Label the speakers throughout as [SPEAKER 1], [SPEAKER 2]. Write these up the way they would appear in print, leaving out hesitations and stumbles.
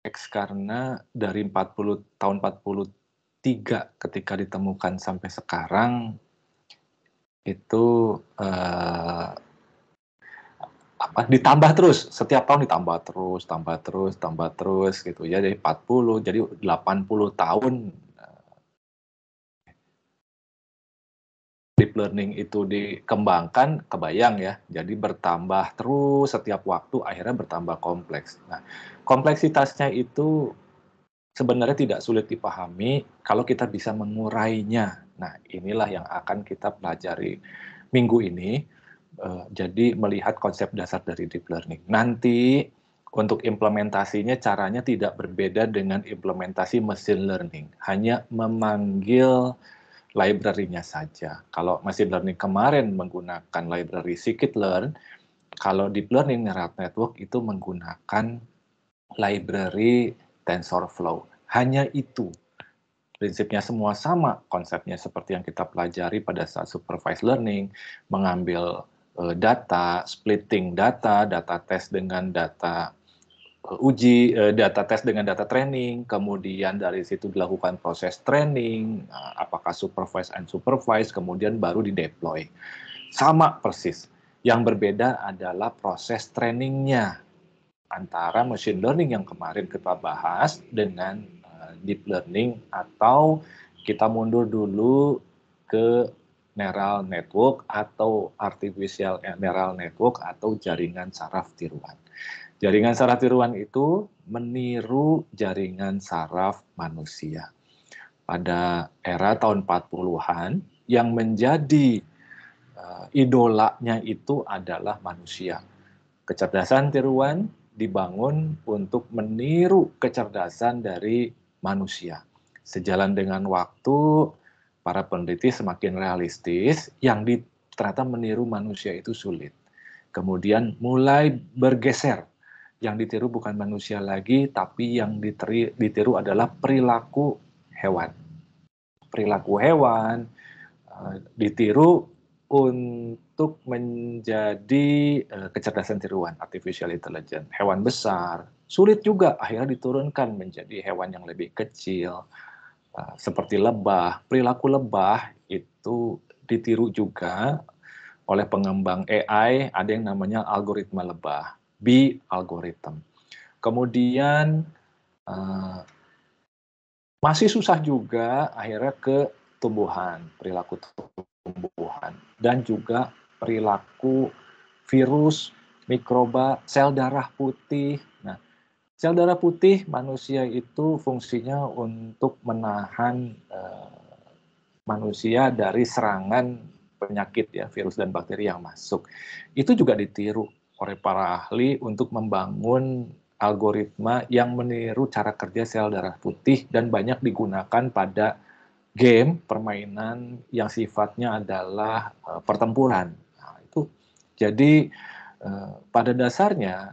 [SPEAKER 1] karena dari 43 ketika ditemukan sampai sekarang itu ditambah terus, setiap tahun ditambah terus gitu ya, dari 40 jadi 80 tahun deep learning itu dikembangkan, kebayang ya, jadi bertambah terus setiap waktu, akhirnya bertambah kompleks. Nah, kompleksitasnya itu sebenarnya tidak sulit dipahami kalau kita bisa mengurainya. Nah, inilah yang akan kita pelajari minggu ini. Jadi melihat konsep dasar dari deep learning. Nanti untuk implementasinya caranya tidak berbeda dengan implementasi machine learning. Hanya memanggil library-nya saja. Kalau machine learning kemarin menggunakan library scikit-learn, kalau deep learning neural network itu menggunakan library TensorFlow. Hanya itu. Prinsipnya semua sama, konsepnya seperti yang kita pelajari pada saat supervised learning, mengambil data, splitting data, data tes dengan data uji, data tes dengan data training, kemudian dari situ dilakukan proses training, apakah supervised and unsupervised, kemudian baru dideploy. Sama persis. Yang berbeda adalah proses trainingnya antara machine learning yang kemarin kita bahas dengan deep learning, atau kita mundur dulu ke neural network atau artificial neural network atau jaringan saraf tiruan. Jaringan saraf tiruan itu meniru jaringan saraf manusia. Pada era tahun 40-an yang menjadi idolanya itu adalah manusia. Kecerdasan tiruan dibangun untuk meniru kecerdasan dari manusia. Sejalan dengan waktu, para peneliti semakin realistis, yang ternyata meniru manusia itu sulit. Kemudian mulai bergeser, yang ditiru bukan manusia lagi, tapi yang ditiru adalah perilaku hewan. Perilaku hewan ditiru untuk menjadi kecerdasan tiruan, artificial intelligence. Hewan besar, sulit juga, akhirnya diturunkan menjadi hewan yang lebih kecil, seperti lebah. Perilaku lebah itu ditiru juga oleh pengembang AI, ada yang namanya algoritma lebah, B algorithm. Kemudian masih susah juga akhirnya ke tumbuhan, perilaku tumbuhan, dan juga perilaku virus, mikroba, sel darah putih. Nah, sel darah putih manusia itu fungsinya untuk menahan manusia dari serangan penyakit ya, virus dan bakteri yang masuk. Itu juga ditiru oleh para ahli untuk membangun algoritma yang meniru cara kerja sel darah putih dan banyak digunakan pada game, permainan yang sifatnya adalah pertempuran. Nah, itu jadi pada dasarnya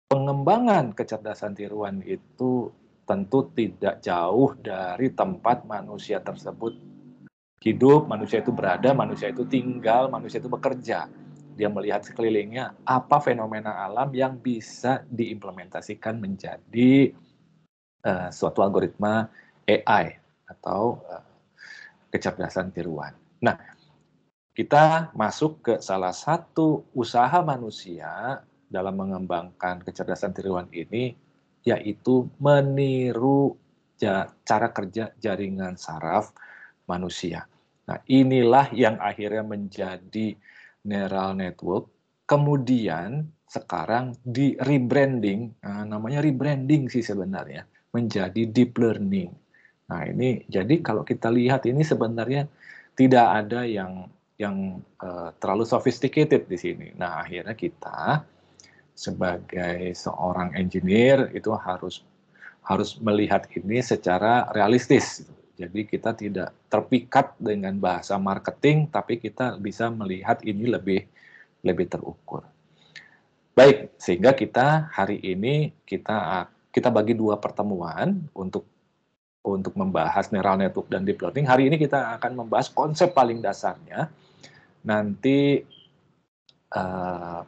[SPEAKER 1] pengembangan kecerdasan tiruan itu tentu tidak jauh dari tempat manusia tersebut hidup, manusia itu berada, manusia itu tinggal, manusia itu bekerja. Dia melihat sekelilingnya apa fenomena alam yang bisa diimplementasikan menjadi suatu algoritma AI atau kecerdasan tiruan. Nah, kita masuk ke salah satu usaha manusia dalam mengembangkan kecerdasan tiruan ini, yaitu meniru cara kerja jaringan saraf manusia. Nah, inilah yang akhirnya menjadi neural network. Kemudian sekarang di rebranding, namanya rebranding sih sebenarnya, menjadi deep learning. Nah, ini jadi kalau kita lihat ini sebenarnya tidak ada yang terlalu sophisticated di sini. Nah, akhirnya kita sebagai seorang engineer itu harus melihat ini secara realistis. Jadi kita tidak terpikat dengan bahasa marketing, tapi kita bisa melihat ini lebih terukur. Baik, sehingga kita hari ini kita bagi dua pertemuan untuk membahas neural network dan deep learning. Hari ini kita akan membahas konsep paling dasarnya. Nanti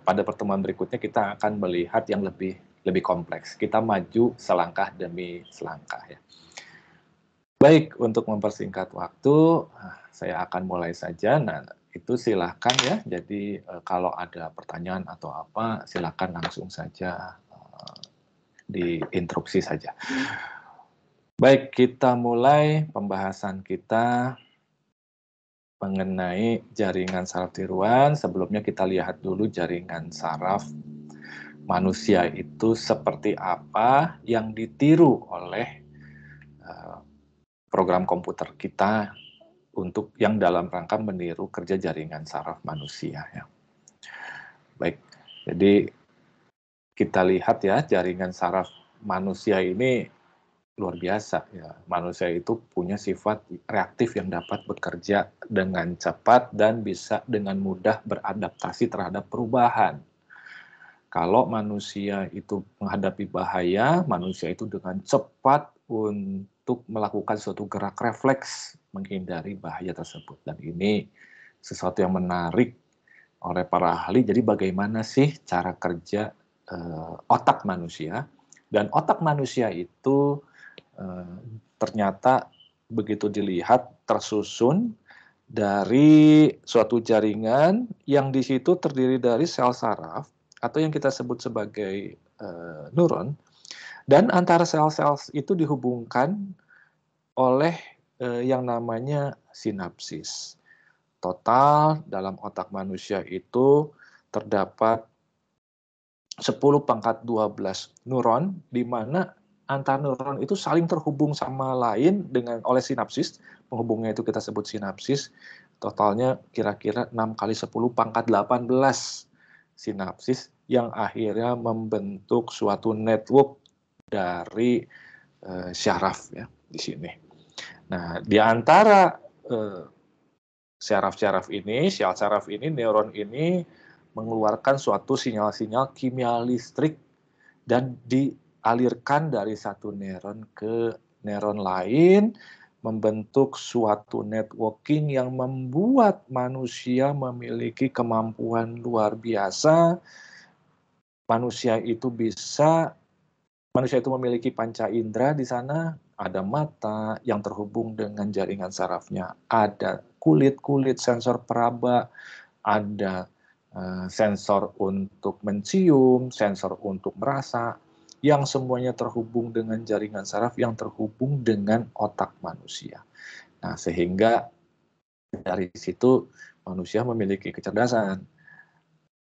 [SPEAKER 1] pada pertemuan berikutnya kita akan melihat yang lebih lebih kompleks. Kita maju selangkah demi selangkah ya. Baik, untuk mempersingkat waktu, saya akan mulai saja. Nah, itu silahkan ya. Jadi kalau ada pertanyaan atau apa, silahkan langsung saja diinstruksi saja. Baik, kita mulai pembahasan kita mengenai jaringan saraf tiruan. Sebelumnya kita lihat dulu jaringan saraf manusia itu seperti apa yang ditiru oleh program komputer kita untuk yang dalam rangka meniru kerja jaringan saraf manusia ya. Baik, jadi kita lihat ya jaringan saraf manusia ini luar biasa ya. Manusia itu punya sifat reaktif yang dapat bekerja dengan cepat dan bisa dengan mudah beradaptasi terhadap perubahan. Kalau manusia itu menghadapi bahaya, manusia itu dengan cepat untuk melakukan suatu gerak refleks menghindari bahaya tersebut. Dan ini sesuatu yang menarik oleh para ahli. Jadi bagaimana sih cara kerja otak manusia? Dan otak manusia itu ternyata begitu dilihat tersusun dari suatu jaringan yang di situ terdiri dari sel saraf atau yang kita sebut sebagai neuron, dan antara sel-sel itu dihubungkan oleh yang namanya sinapsis. Total dalam otak manusia itu terdapat 10⁻12 neuron, di mana antar neuron itu saling terhubung sama lain dengan oleh sinapsis. Penghubungnya itu kita sebut sinapsis. Totalnya kira-kira 6 kali 10⁻18 sinapsis yang akhirnya membentuk suatu network dari syaraf ya di sini. Nah, di antara syaraf-syaraf ini, sel saraf ini, neuron ini mengeluarkan suatu sinyal-sinyal kimia listrik dan dialirkan dari satu neuron ke neuron lain, membentuk suatu networking yang membuat manusia memiliki kemampuan luar biasa. Manusia itu memiliki panca indera di sana, ada mata yang terhubung dengan jaringan sarafnya, ada kulit sensor peraba, ada sensor untuk mencium, sensor untuk merasa, yang semuanya terhubung dengan jaringan saraf yang terhubung dengan otak manusia. Nah, sehingga dari situ manusia memiliki kecerdasan.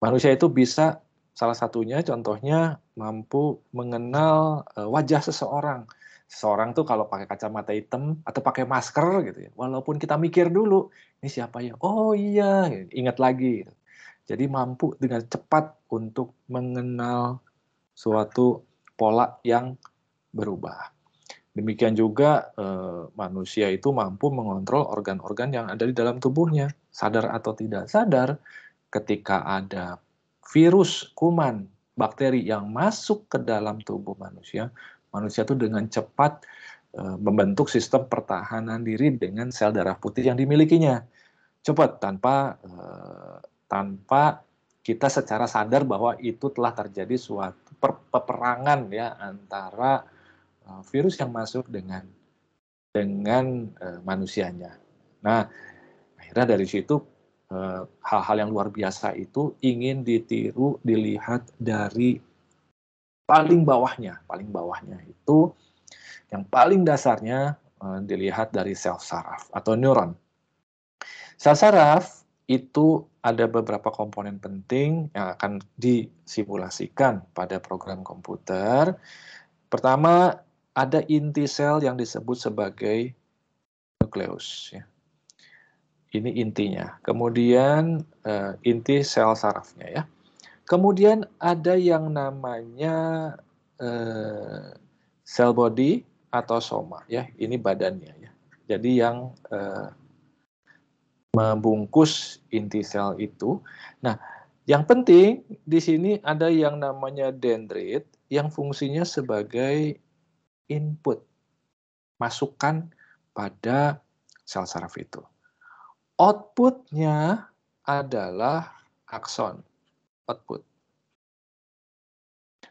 [SPEAKER 1] Manusia itu bisa, salah satunya contohnya mampu mengenal wajah seseorang. Seseorang tuh kalau pakai kacamata hitam atau pakai masker gitu ya, walaupun kita mikir dulu, ini siapa ya? Oh iya, ingat lagi. Gitu. Jadi mampu dengan cepat untuk mengenal suatu pola yang berubah. Demikian juga manusia itu mampu mengontrol organ-organ yang ada di dalam tubuhnya. Sadar atau tidak sadar, ketika ada virus, kuman, bakteri yang masuk ke dalam tubuh manusia, manusia itu dengan cepat membentuk sistem pertahanan diri dengan sel darah putih yang dimilikinya. Cepat, tanpa kita secara sadar bahwa itu telah terjadi suatu peperangan ya antara virus yang masuk dengan manusianya. Nah, akhirnya dari situ hal-hal yang luar biasa itu ingin ditiru, dilihat dari paling bawahnya itu yang paling dasarnya dilihat dari sel saraf atau neuron. Sel saraf itu ada beberapa komponen penting yang akan disimulasikan pada program komputer. Pertama, ada inti sel yang disebut sebagai nukleus. Ya. Ini intinya. Kemudian inti sel sarafnya ya. Kemudian ada yang namanya sel body atau soma ya. Ini badannya ya. Jadi yang membungkus inti sel itu. Nah, yang penting di sini ada yang namanya dendrit yang fungsinya sebagai input, masukan pada sel saraf itu. Outputnya adalah akson, output.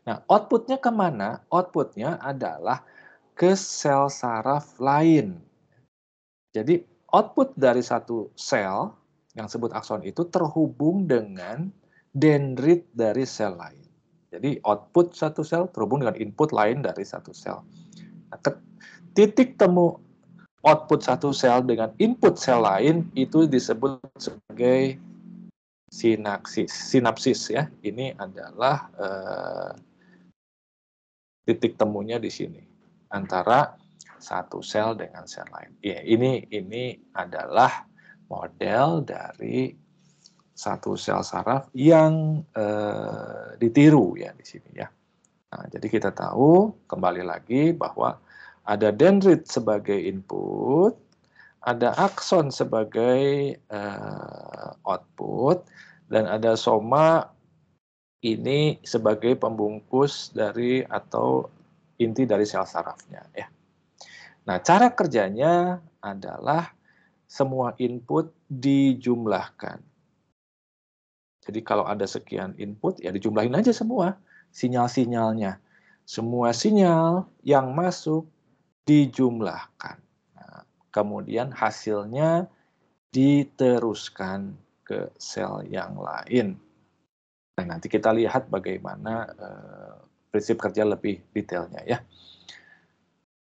[SPEAKER 1] Nah, outputnya kemana? Outputnya adalah ke sel saraf lain. Jadi output dari satu sel yang disebut akson itu terhubung dengan dendrit dari sel lain. Jadi output satu sel terhubung dengan input lain dari satu sel. Nah, titik temu output satu sel dengan input sel lain itu disebut sebagai sinapsis ya. Ini adalah titik temunya di sini antara satu sel dengan sel lain. Ya, ini adalah model dari satu sel saraf yang ditiru ya di sini ya. Nah, jadi kita tahu kembali lagi bahwa ada dendrit sebagai input, ada akson sebagai output, dan ada soma ini sebagai pembungkus dari atau inti dari sel sarafnya ya. Nah, cara kerjanya adalah semua input dijumlahkan. Jadi kalau ada sekian input ya dijumlahin aja semua sinyal-sinyalnya. Semua sinyal yang masuk dijumlahkan. Nah, kemudian hasilnya diteruskan ke sel yang lain. Nah, nanti kita lihat bagaimana prinsip kerja lebih detailnya ya.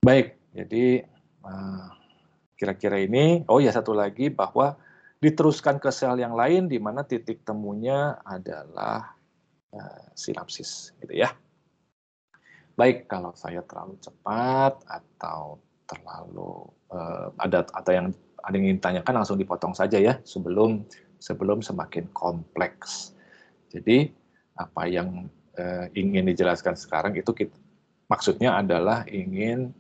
[SPEAKER 1] Baik, jadi kira-kira ini, oh ya satu lagi bahwa diteruskan ke sel yang lain di mana titik temunya adalah sinapsis, gitu ya. Baik, kalau saya terlalu cepat atau terlalu ada yang ingin tanyakan langsung dipotong saja ya sebelum semakin kompleks. Jadi apa yang ingin dijelaskan sekarang itu maksudnya adalah ingin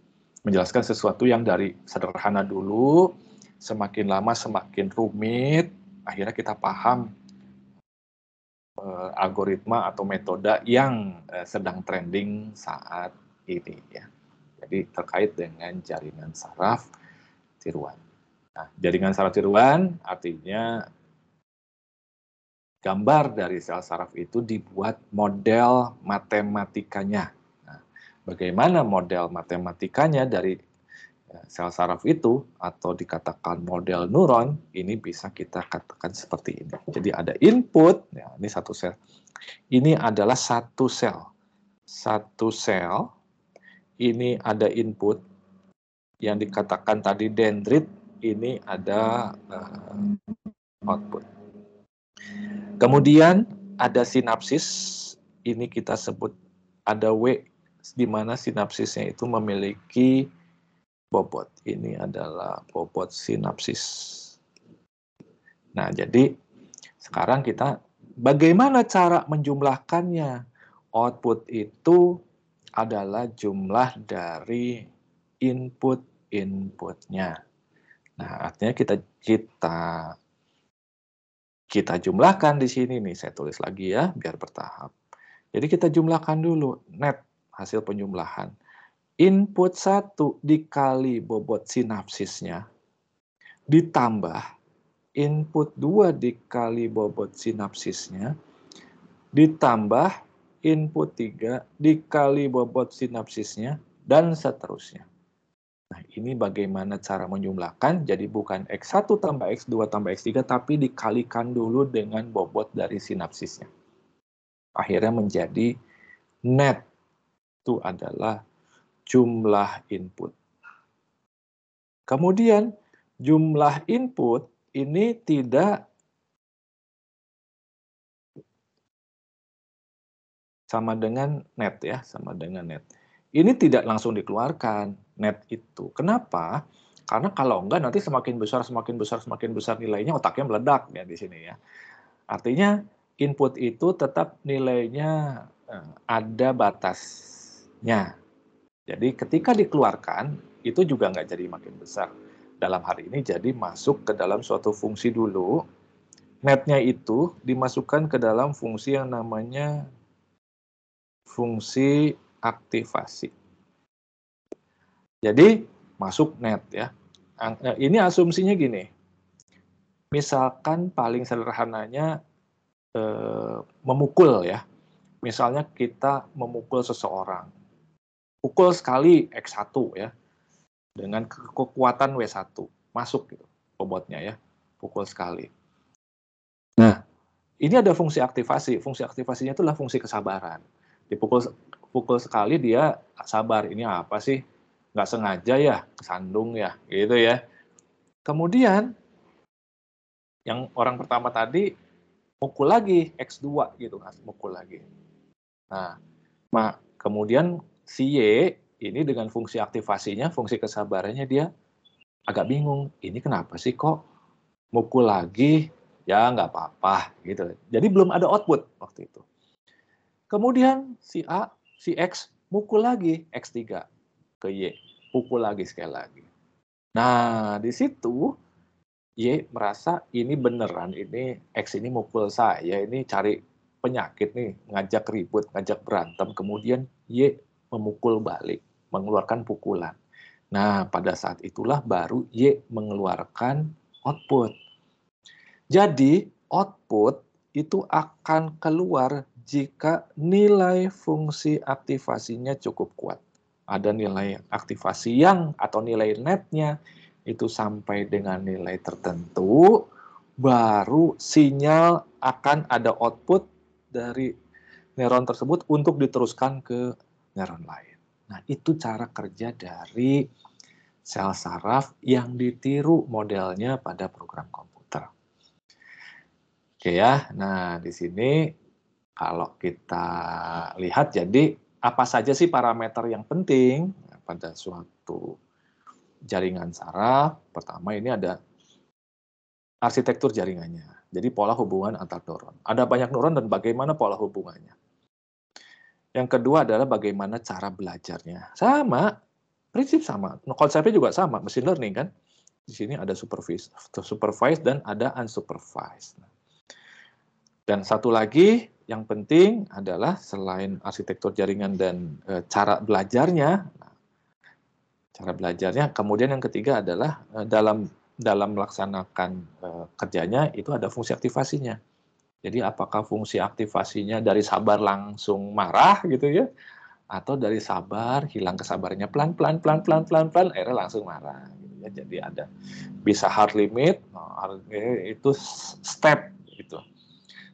[SPEAKER 1] menjelaskan sesuatu yang dari sederhana dulu, semakin lama semakin rumit, akhirnya kita paham algoritma atau metode yang sedang trending saat ini ya. Jadi terkait dengan jaringan saraf tiruan. Nah, jaringan saraf tiruan artinya gambar dari sel saraf itu dibuat model matematikanya. Nah, bagaimana model matematikanya dari sel saraf itu atau dikatakan model neuron, ini bisa kita katakan seperti ini. Jadi ada input, ya, ini satu sel. Ini adalah satu sel. Satu sel, ini ada input yang dikatakan tadi dendrit, ini ada output. Kemudian ada sinapsis, ini kita sebut ada W, di mana sinapsisnya itu memiliki bobot. Ini adalah bobot sinapsis. Nah, jadi sekarang kita bagaimana cara menjumlahkannya? Output itu adalah jumlah dari input-inputnya. Nah, artinya kita jumlahkan di sini nih, saya tulis lagi ya, biar bertahap. Jadi kita jumlahkan dulu net hasil penjumlahan. Input 1 dikali bobot sinapsisnya, ditambah input 2 dikali bobot sinapsisnya, ditambah input 3 dikali bobot sinapsisnya, dan seterusnya. Nah, ini bagaimana cara menjumlahkan, jadi bukan X1 tambah X2 tambah X3, tapi dikalikan dulu dengan bobot dari sinapsisnya. Akhirnya menjadi net, itu adalah jumlah input. Kemudian, jumlah input ini tidak sama dengan net ya, sama dengan net. Ini tidak langsung dikeluarkan net itu. Kenapa? Karena kalau enggak nanti semakin besar nilainya, otaknya meledak ya di sini ya. Artinya input itu tetap nilainya ada batasnya. Jadi ketika dikeluarkan itu juga nggak jadi makin besar. Dalam hari ini jadi masuk ke dalam suatu fungsi dulu. Netnya itu dimasukkan ke dalam fungsi yang namanya fungsi aktivasi. Jadi masuk net ya. Ini asumsinya gini. Misalkan paling sederhananya memukul ya. Misalnya kita memukul seseorang. Pukul sekali X1 ya, dengan kekuatan W1. Masuk gitu, bobotnya ya, pukul sekali. Nah, ini ada fungsi aktivasi. Fungsi aktivasinya itulah fungsi kesabaran. Pukul sekali dia sabar, ini apa sih? Nggak sengaja ya, kesandung ya, gitu ya. Kemudian, yang orang pertama tadi, mukul lagi, X2 gitu kan, mukul lagi. Nah, kemudian si Y ini dengan fungsi aktivasinya, fungsi kesabarannya dia agak bingung. Ini kenapa sih kok mukul lagi? Ya nggak apa-apa gitu. Jadi belum ada output waktu itu. Kemudian si A, si X mukul lagi X3 ke Y. Pukul lagi sekali lagi. Nah, di situ Y merasa ini beneran, ini X ini mukul saya, ini cari penyakit nih, ngajak ribut, ngajak berantem, kemudian Y memukul balik, mengeluarkan pukulan. Nah, pada saat itulah baru Y mengeluarkan output. Jadi, output itu akan keluar jika nilai fungsi aktivasinya cukup kuat. Ada nilai aktivasi yang atau nilai netnya itu sampai dengan nilai tertentu, baru sinyal akan ada output dari neuron tersebut untuk diteruskan ke neuron lain. Nah, itu cara kerja dari sel saraf yang ditiru modelnya pada program komputer. Oke ya, nah di sini kalau kita lihat jadi apa saja sih parameter yang penting pada suatu jaringan saraf. Pertama ini ada arsitektur jaringannya. Jadi pola hubungan antar neuron. Ada banyak neuron dan bagaimana pola hubungannya. Yang kedua adalah bagaimana cara belajarnya. Sama, prinsip sama. Konsepnya juga sama, machine learning kan. Di sini ada supervised dan ada unsupervised. Dan satu lagi yang penting adalah selain arsitektur jaringan dan cara belajarnya, kemudian yang ketiga adalah dalam melaksanakan kerjanya itu ada fungsi aktivasinya. Jadi apakah fungsi aktivasinya dari sabar langsung marah gitu ya, atau dari sabar hilang kesabarannya pelan-pelan, akhirnya langsung marah. Gitu ya. Jadi ada bisa hard limit, itu step gitu.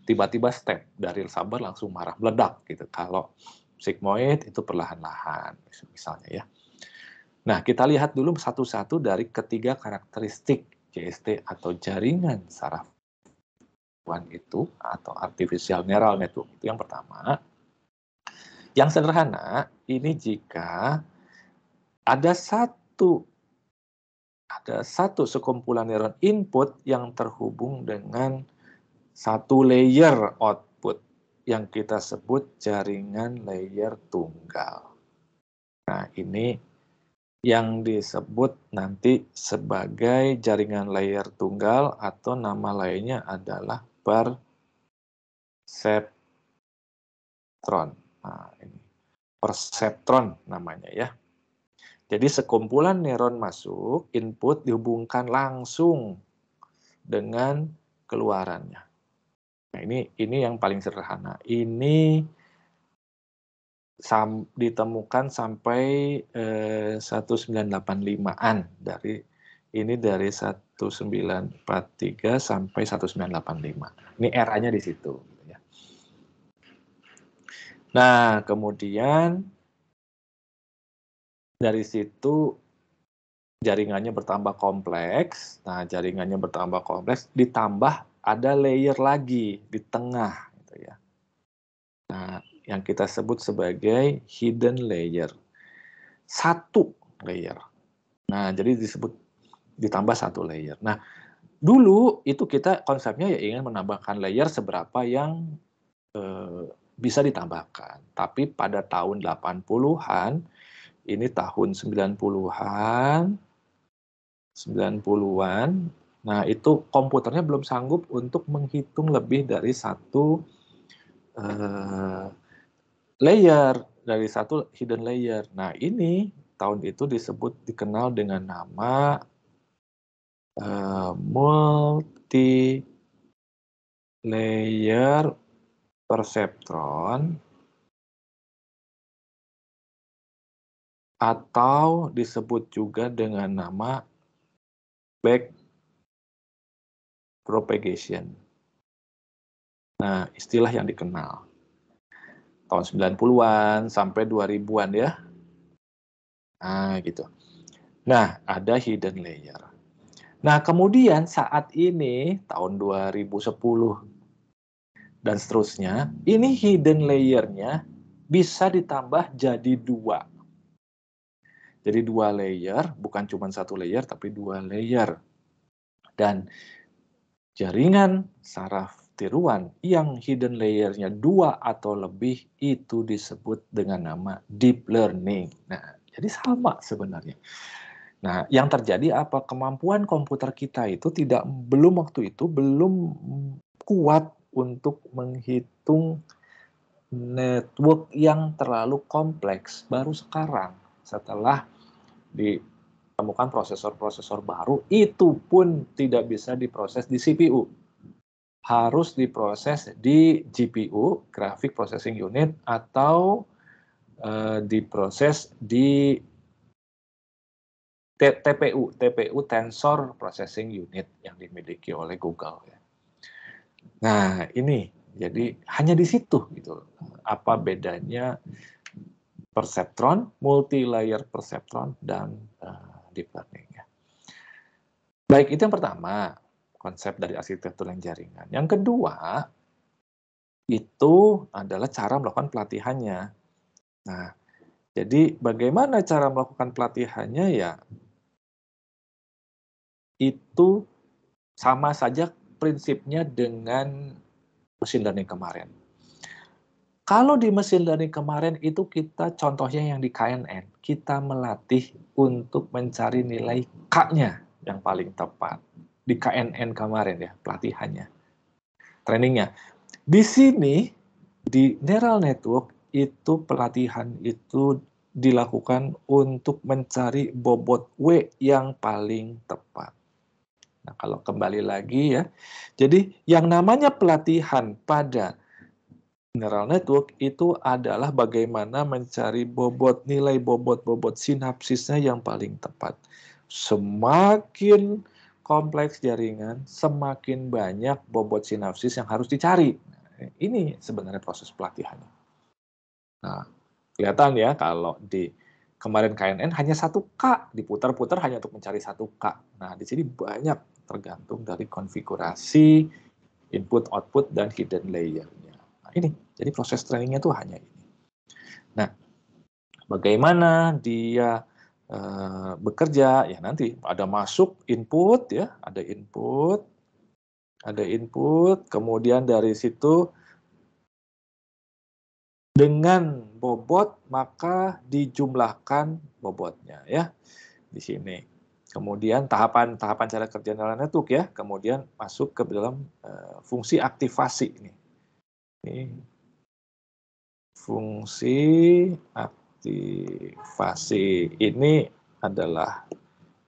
[SPEAKER 1] Tiba-tiba step dari sabar langsung marah, meledak gitu. Kalau sigmoid itu perlahan-lahan misalnya ya. Nah, kita lihat dulu satu-satu dari ketiga karakteristik JST atau jaringan saraf itu atau artificial neural network. Itu yang pertama. Yang sederhana ini jika ada satu sekumpulan neuron input yang terhubung dengan satu layer output yang kita sebut jaringan layer tunggal. Nah, ini yang disebut nanti sebagai jaringan layer tunggal atau nama lainnya adalah perseptron. Nah, ini perseptron namanya ya. Jadi sekumpulan neuron masuk, input dihubungkan langsung dengan keluarannya. Nah, ini yang paling sederhana. Ini ditemukan sampai 1985-an dari 1943 sampai 1985. Ini eranya di situ. Ya. Nah, kemudian dari situ jaringannya bertambah kompleks. Nah, jaringannya bertambah kompleks, ditambah ada layer lagi di tengah. Gitu ya. Nah, yang kita sebut sebagai hidden layer. Satu layer. Nah, jadi ditambah satu layer. Nah, dulu itu kita konsepnya ya ingin menambahkan layer seberapa yang bisa ditambahkan. Tapi pada tahun 80-an, ini tahun 90-an, nah itu komputernya belum sanggup untuk menghitung lebih dari satu layer, dari satu hidden layer. Nah, ini tahun itu dikenal dengan nama multi layer perseptron atau disebut juga dengan nama back propagation. Nah, istilah yang dikenal tahun 90-an sampai 2000-an ya. Nah, gitu. Nah, ada hidden layer. Nah, kemudian saat ini tahun 2010 dan seterusnya, ini hidden layer-nya bisa ditambah jadi 2. Jadi 2 layer, bukan cuma 1 layer, tapi 2 layer. Dan jaringan saraf tiruan yang hidden layer-nya 2 atau lebih itu disebut dengan nama deep learning. Nah, jadi sama sebenarnya. Nah, yang terjadi apa? Kemampuan komputer kita itu belum kuat untuk menghitung network yang terlalu kompleks. Baru sekarang, setelah ditemukan prosesor-prosesor baru, itu pun tidak bisa diproses di CPU. Harus diproses di GPU, Graphic Processing Unit, atau diproses di TPU, Tensor Processing Unit yang dimiliki oleh Google. Nah, ini jadi hanya di situ gitu. Apa bedanya perceptron, multi-layer perceptron, dan deep learning. Baik, itu yang pertama, konsep dari arsitektur yang jaringan. Yang kedua, itu adalah cara melakukan pelatihannya. Nah, jadi bagaimana cara melakukan pelatihannya ya? Itu sama saja prinsipnya dengan mesin learning kemarin. Kalau di mesin learning kemarin itu kita contohnya yang di KNN, kita melatih untuk mencari nilai K-nya yang paling tepat. Di KNN kemarin ya, pelatihannya, trainingnya. Di sini, di neural network, itu pelatihan itu dilakukan untuk mencari bobot W yang paling tepat. Nah, kalau kembali lagi ya, jadi yang namanya pelatihan pada neural network itu adalah bagaimana mencari nilai bobot sinapsisnya yang paling tepat. Semakin kompleks jaringan, semakin banyak bobot sinapsis yang harus dicari. Nah, ini sebenarnya proses pelatihannya. Nah, kelihatan ya kalau di kemarin KNN hanya 1K, diputar-putar hanya untuk mencari 1K. Nah, di sini banyak tergantung dari konfigurasi, input, output, dan hidden layer-nya. Nah, ini, jadi proses trainingnya tuh hanya ini. Nah, bagaimana dia bekerja? Ya nanti ada masuk input ya, ada input, kemudian dari situ dengan bobot maka dijumlahkan bobotnya ya di sini. Kemudian tahapan cara kerja neural network ya, kemudian masuk ke dalam fungsi aktivasi ini. Fungsi aktivasi ini adalah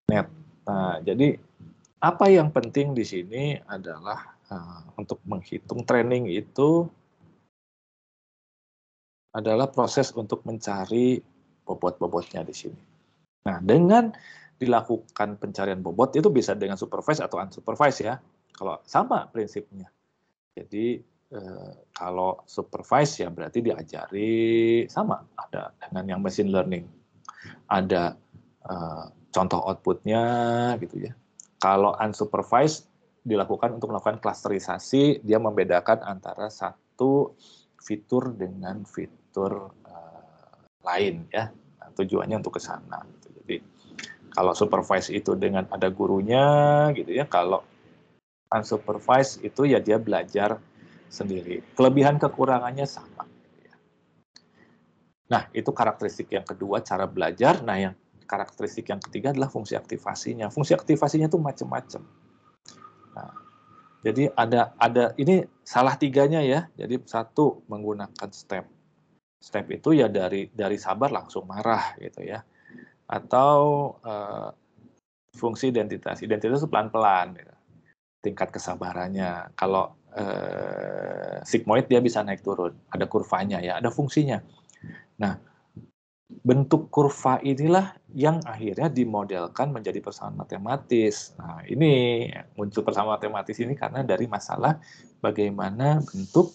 [SPEAKER 1] net. Nah, jadi apa yang penting di sini adalah untuk menghitung training itu adalah proses untuk mencari bobot-bobotnya di sini. Nah, dengan dilakukan pencarian bobot itu bisa dengan supervised atau unsupervised ya. Kalau sama prinsipnya. Jadi kalau supervised ya berarti diajari sama ada dengan yang machine learning. Ada contoh outputnya gitu ya. Kalau unsupervised dilakukan untuk melakukan klasterisasi, dia membedakan antara satu fitur dengan fitur lain ya. Nah, tujuannya untuk ke sana. Gitu. Jadi kalau supervised itu dengan ada gurunya gitu ya. Kalau unsupervised itu ya dia belajar sendiri. Kelebihan kekurangannya sama. Nah, itu karakteristik yang kedua, cara belajar. Nah, yang karakteristik yang ketiga adalah fungsi aktivasinya. Fungsi aktivasinya itu macam-macam. Nah, jadi ada ini salah tiganya ya. Jadi satu menggunakan step. Step itu ya dari sabar langsung marah gitu ya. Atau fungsi identitas. Identitas itu pelan-pelan. Gitu. Tingkat kesabarannya. Kalau sigmoid dia bisa naik turun. Ada kurvanya ya, ada fungsinya. Nah, bentuk kurva inilah yang akhirnya dimodelkan menjadi persamaan matematis. Nah, ini muncul persamaan matematis ini karena dari masalah bagaimana bentuk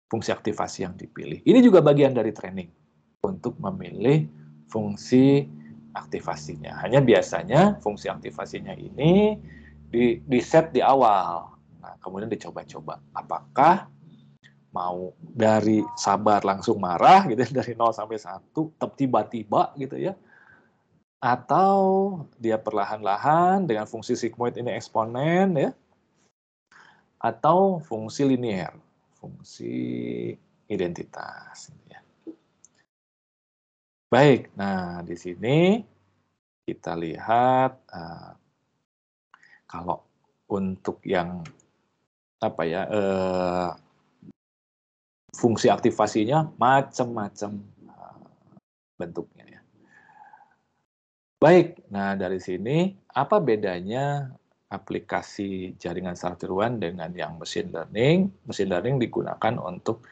[SPEAKER 1] fungsi aktivasi yang dipilih. Ini juga bagian dari training untuk memilih fungsi aktivasinya. Hanya biasanya fungsi aktivasinya ini di set di awal. Nah, kemudian dicoba-coba. Apakah mau dari sabar langsung marah gitu dari 0 sampai 1 tiba-tiba gitu ya, atau dia perlahan-lahan dengan fungsi sigmoid ini eksponen ya, atau fungsi linier, fungsi identitas ya. Baik, nah di sini kita lihat kalau untuk yang apa ya fungsi aktivasinya macam-macam bentuknya ya. Baik, nah dari sini apa bedanya aplikasi jaringan saraf tiruan dengan yang machine learning? Machine learning digunakan untuk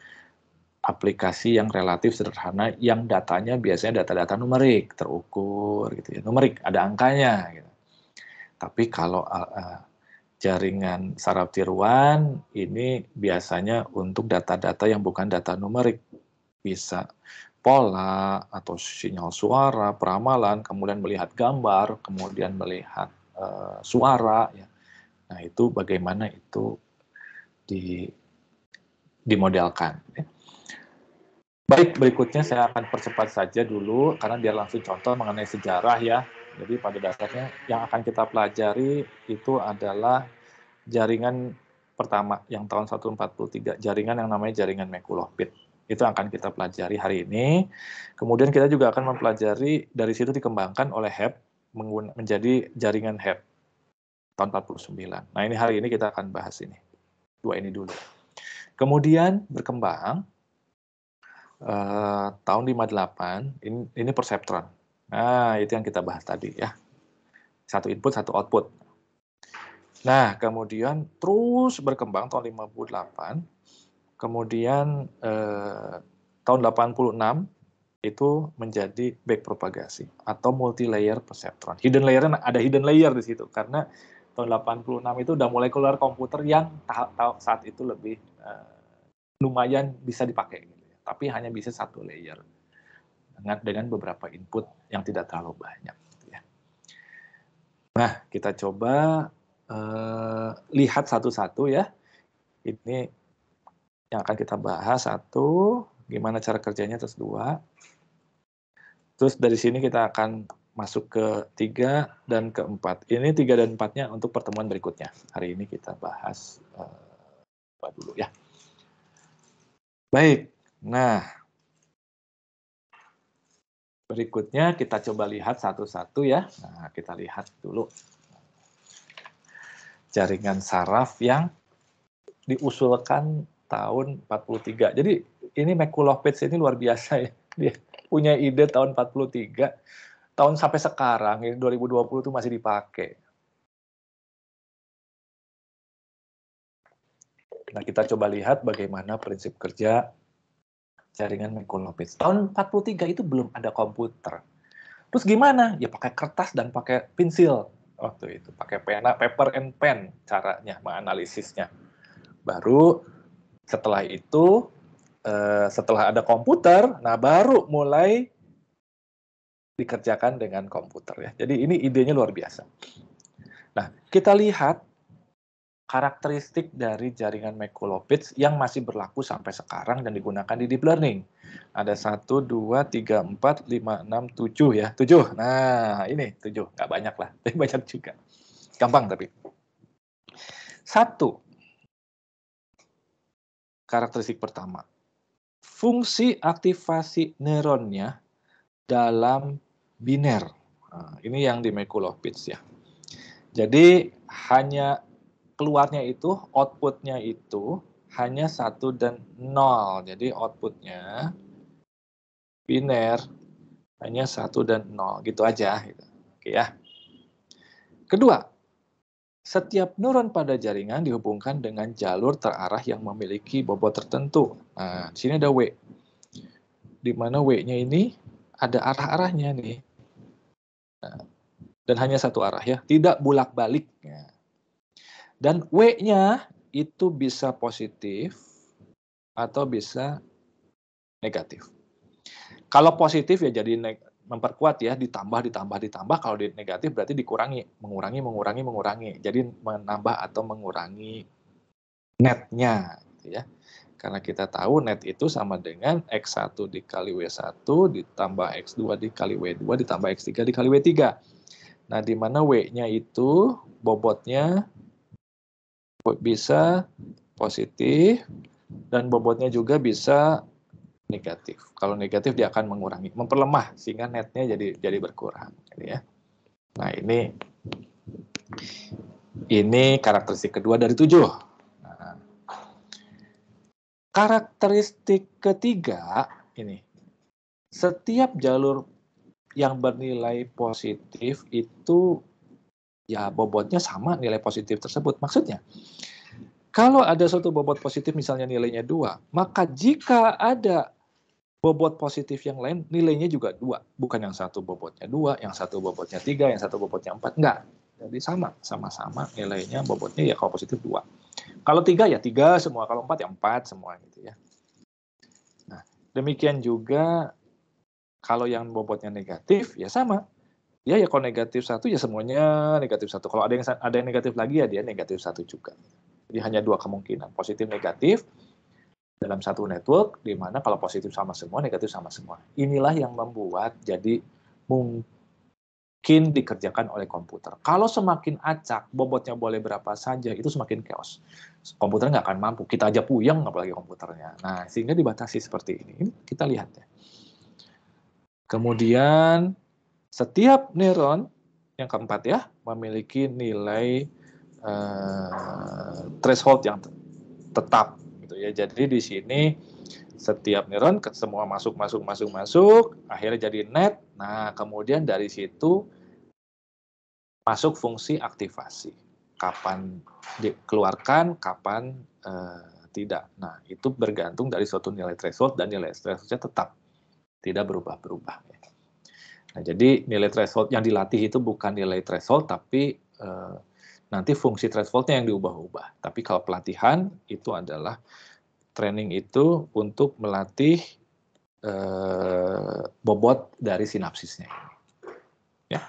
[SPEAKER 1] aplikasi yang relatif sederhana yang datanya biasanya data-data numerik, terukur gitu ya. Numerik, ada angkanya gitu. Tapi kalau jaringan saraf tiruan ini biasanya untuk data-data yang bukan data numerik. Bisa pola atau sinyal suara, peramalan, kemudian melihat gambar, kemudian melihat suara. Ya. Nah itu bagaimana itu dimodelkan. Ya. Baik, berikutnya saya akan percepat saja dulu, karena biar langsung contoh mengenai sejarah ya. Jadi pada dasarnya yang akan kita pelajari itu adalah jaringan pertama yang tahun 1943, jaringan yang namanya jaringan Mekulow-Pitt. Itu akan kita pelajari hari ini. Kemudian kita juga akan mempelajari dari situ dikembangkan oleh Hebb menjadi jaringan Hebb tahun 49. Nah, ini hari ini kita akan bahas ini. Dua ini dulu. Kemudian berkembang tahun 58 ini perseptron. Nah, itu yang kita bahas tadi ya. Satu input, satu output. Nah, kemudian terus berkembang tahun 58. Kemudian tahun 86 itu menjadi backpropagasi atau multi-layer perceptron. Hidden layer ada hidden layer di situ karena tahun 86 itu udah mulai keluar komputer yang saat itu lebih lumayan bisa dipakai gitu ya. Tapi hanya bisa satu layer dengan beberapa input yang tidak terlalu banyak gitu ya. Nah, kita coba lihat satu-satu ya. Ini yang akan kita bahas satu, gimana cara kerjanya, terus dua. Terus dari sini kita akan masuk ke 3 dan ke 4. Ini 3 dan 4-nya untuk pertemuan berikutnya. Hari ini kita bahas dulu ya. Baik, nah berikutnya kita coba lihat satu-satu ya. Nah, kita lihat dulu jaringan saraf yang diusulkan tahun 43. Jadi ini Mekulow-Pitt ini luar biasa ya. Dia punya ide tahun 43, tahun sampai sekarang, ini 2020 itu masih dipakai. Nah, kita coba lihat bagaimana prinsip kerja jaringan Mekulow-Pitt. Tahun 43 itu belum ada komputer. Terus gimana? Ya pakai kertas dan pakai pensil waktu itu. Pakai pena, paper and pen caranya menganalisisnya. Baru setelah itu, setelah ada komputer, nah baru mulai dikerjakan dengan komputer ya. Jadi ini idenya luar biasa. Nah, kita lihat karakteristik dari jaringan Mekulow-Pitt yang masih berlaku sampai sekarang dan digunakan di deep learning. Ada 1, 2, 3, 4, 5, 6, 7 ya. 7. Nah, ini 7. Nggak banyak lah, tapi banyak juga. Gampang tapi. 1. Karakteristik pertama. Fungsi aktivasi neuronnya dalam biner. Nah, ini yang di Mekulow-Pitt ya. Jadi hanya keluarnya itu, outputnya itu hanya 1 dan 0. Jadi outputnya biner hanya 1 dan 0. Gitu aja. Gitu. Oke ya. Kedua, setiap neuron pada jaringan dihubungkan dengan jalur terarah yang memiliki bobot tertentu. Nah, di sini ada W. Di mana W-nya ini ada arah-arahnya nih. Nah, dan hanya satu arah ya, tidak bolak-balik. Dan W-nya itu bisa positif atau bisa negatif. Kalau positif ya jadi memperkuat ya, ditambah. Kalau di negatif berarti dikurangi, mengurangi. Jadi menambah atau mengurangi netnya, gitu ya. Karena kita tahu net itu sama dengan X1 dikali W1 ditambah X2 dikali W2 ditambah X3 dikali W3. Nah, di mana W-nya itu bobotnya bisa positif dan bobotnya juga bisa negatif. Kalau negatif dia akan mengurangi, memperlemah sehingga netnya jadi berkurang, gitu ya. Nah, ini karakteristik kedua dari 7. Nah, karakteristik ketiga ini, setiap jalur yang bernilai positif itu ya bobotnya sama nilai positif tersebut. Maksudnya, kalau ada suatu bobot positif misalnya nilainya 2, maka jika ada bobot positif yang lain nilainya juga 2. Bukan yang satu bobotnya 2, yang satu bobotnya 3, yang satu bobotnya 4. Enggak. Jadi sama-sama nilainya bobotnya ya kalau positif 2. Kalau 3 ya 3 semua, kalau 4 ya 4 semua gitu ya. Nah, demikian juga kalau yang bobotnya negatif ya sama. Ya kalau negatif 1 ya semuanya negatif 1. Kalau ada yang negatif lagi ya dia negatif 1 juga. Jadi hanya 2 kemungkinan, positif negatif dalam satu network, di mana kalau positif sama semua, negatif sama semua. Inilah yang membuat jadi mungkin dikerjakan oleh komputer. Kalau semakin acak, bobotnya boleh berapa saja, itu semakin chaos. Komputer nggak akan mampu. Kita aja puyeng, apalagi komputernya. Nah, sehingga dibatasi seperti ini. Ini kita lihat ya. Kemudian, setiap neuron, yang keempat ya, memiliki nilai threshold yang tetap. Gitu ya. Jadi di sini setiap neuron semua masuk, akhirnya jadi net. Nah, kemudian dari situ masuk fungsi aktivasi. Kapan dikeluarkan, kapan tidak. Nah, itu bergantung dari suatu nilai threshold dan nilai thresholdnya tetap. Tidak berubah-berubah. Nah, jadi nilai threshold yang dilatih itu bukan nilai threshold, tapi nanti fungsi thresholdnya yang diubah-ubah. Tapi kalau pelatihan itu adalah training itu untuk melatih bobot dari sinapsisnya. Ya.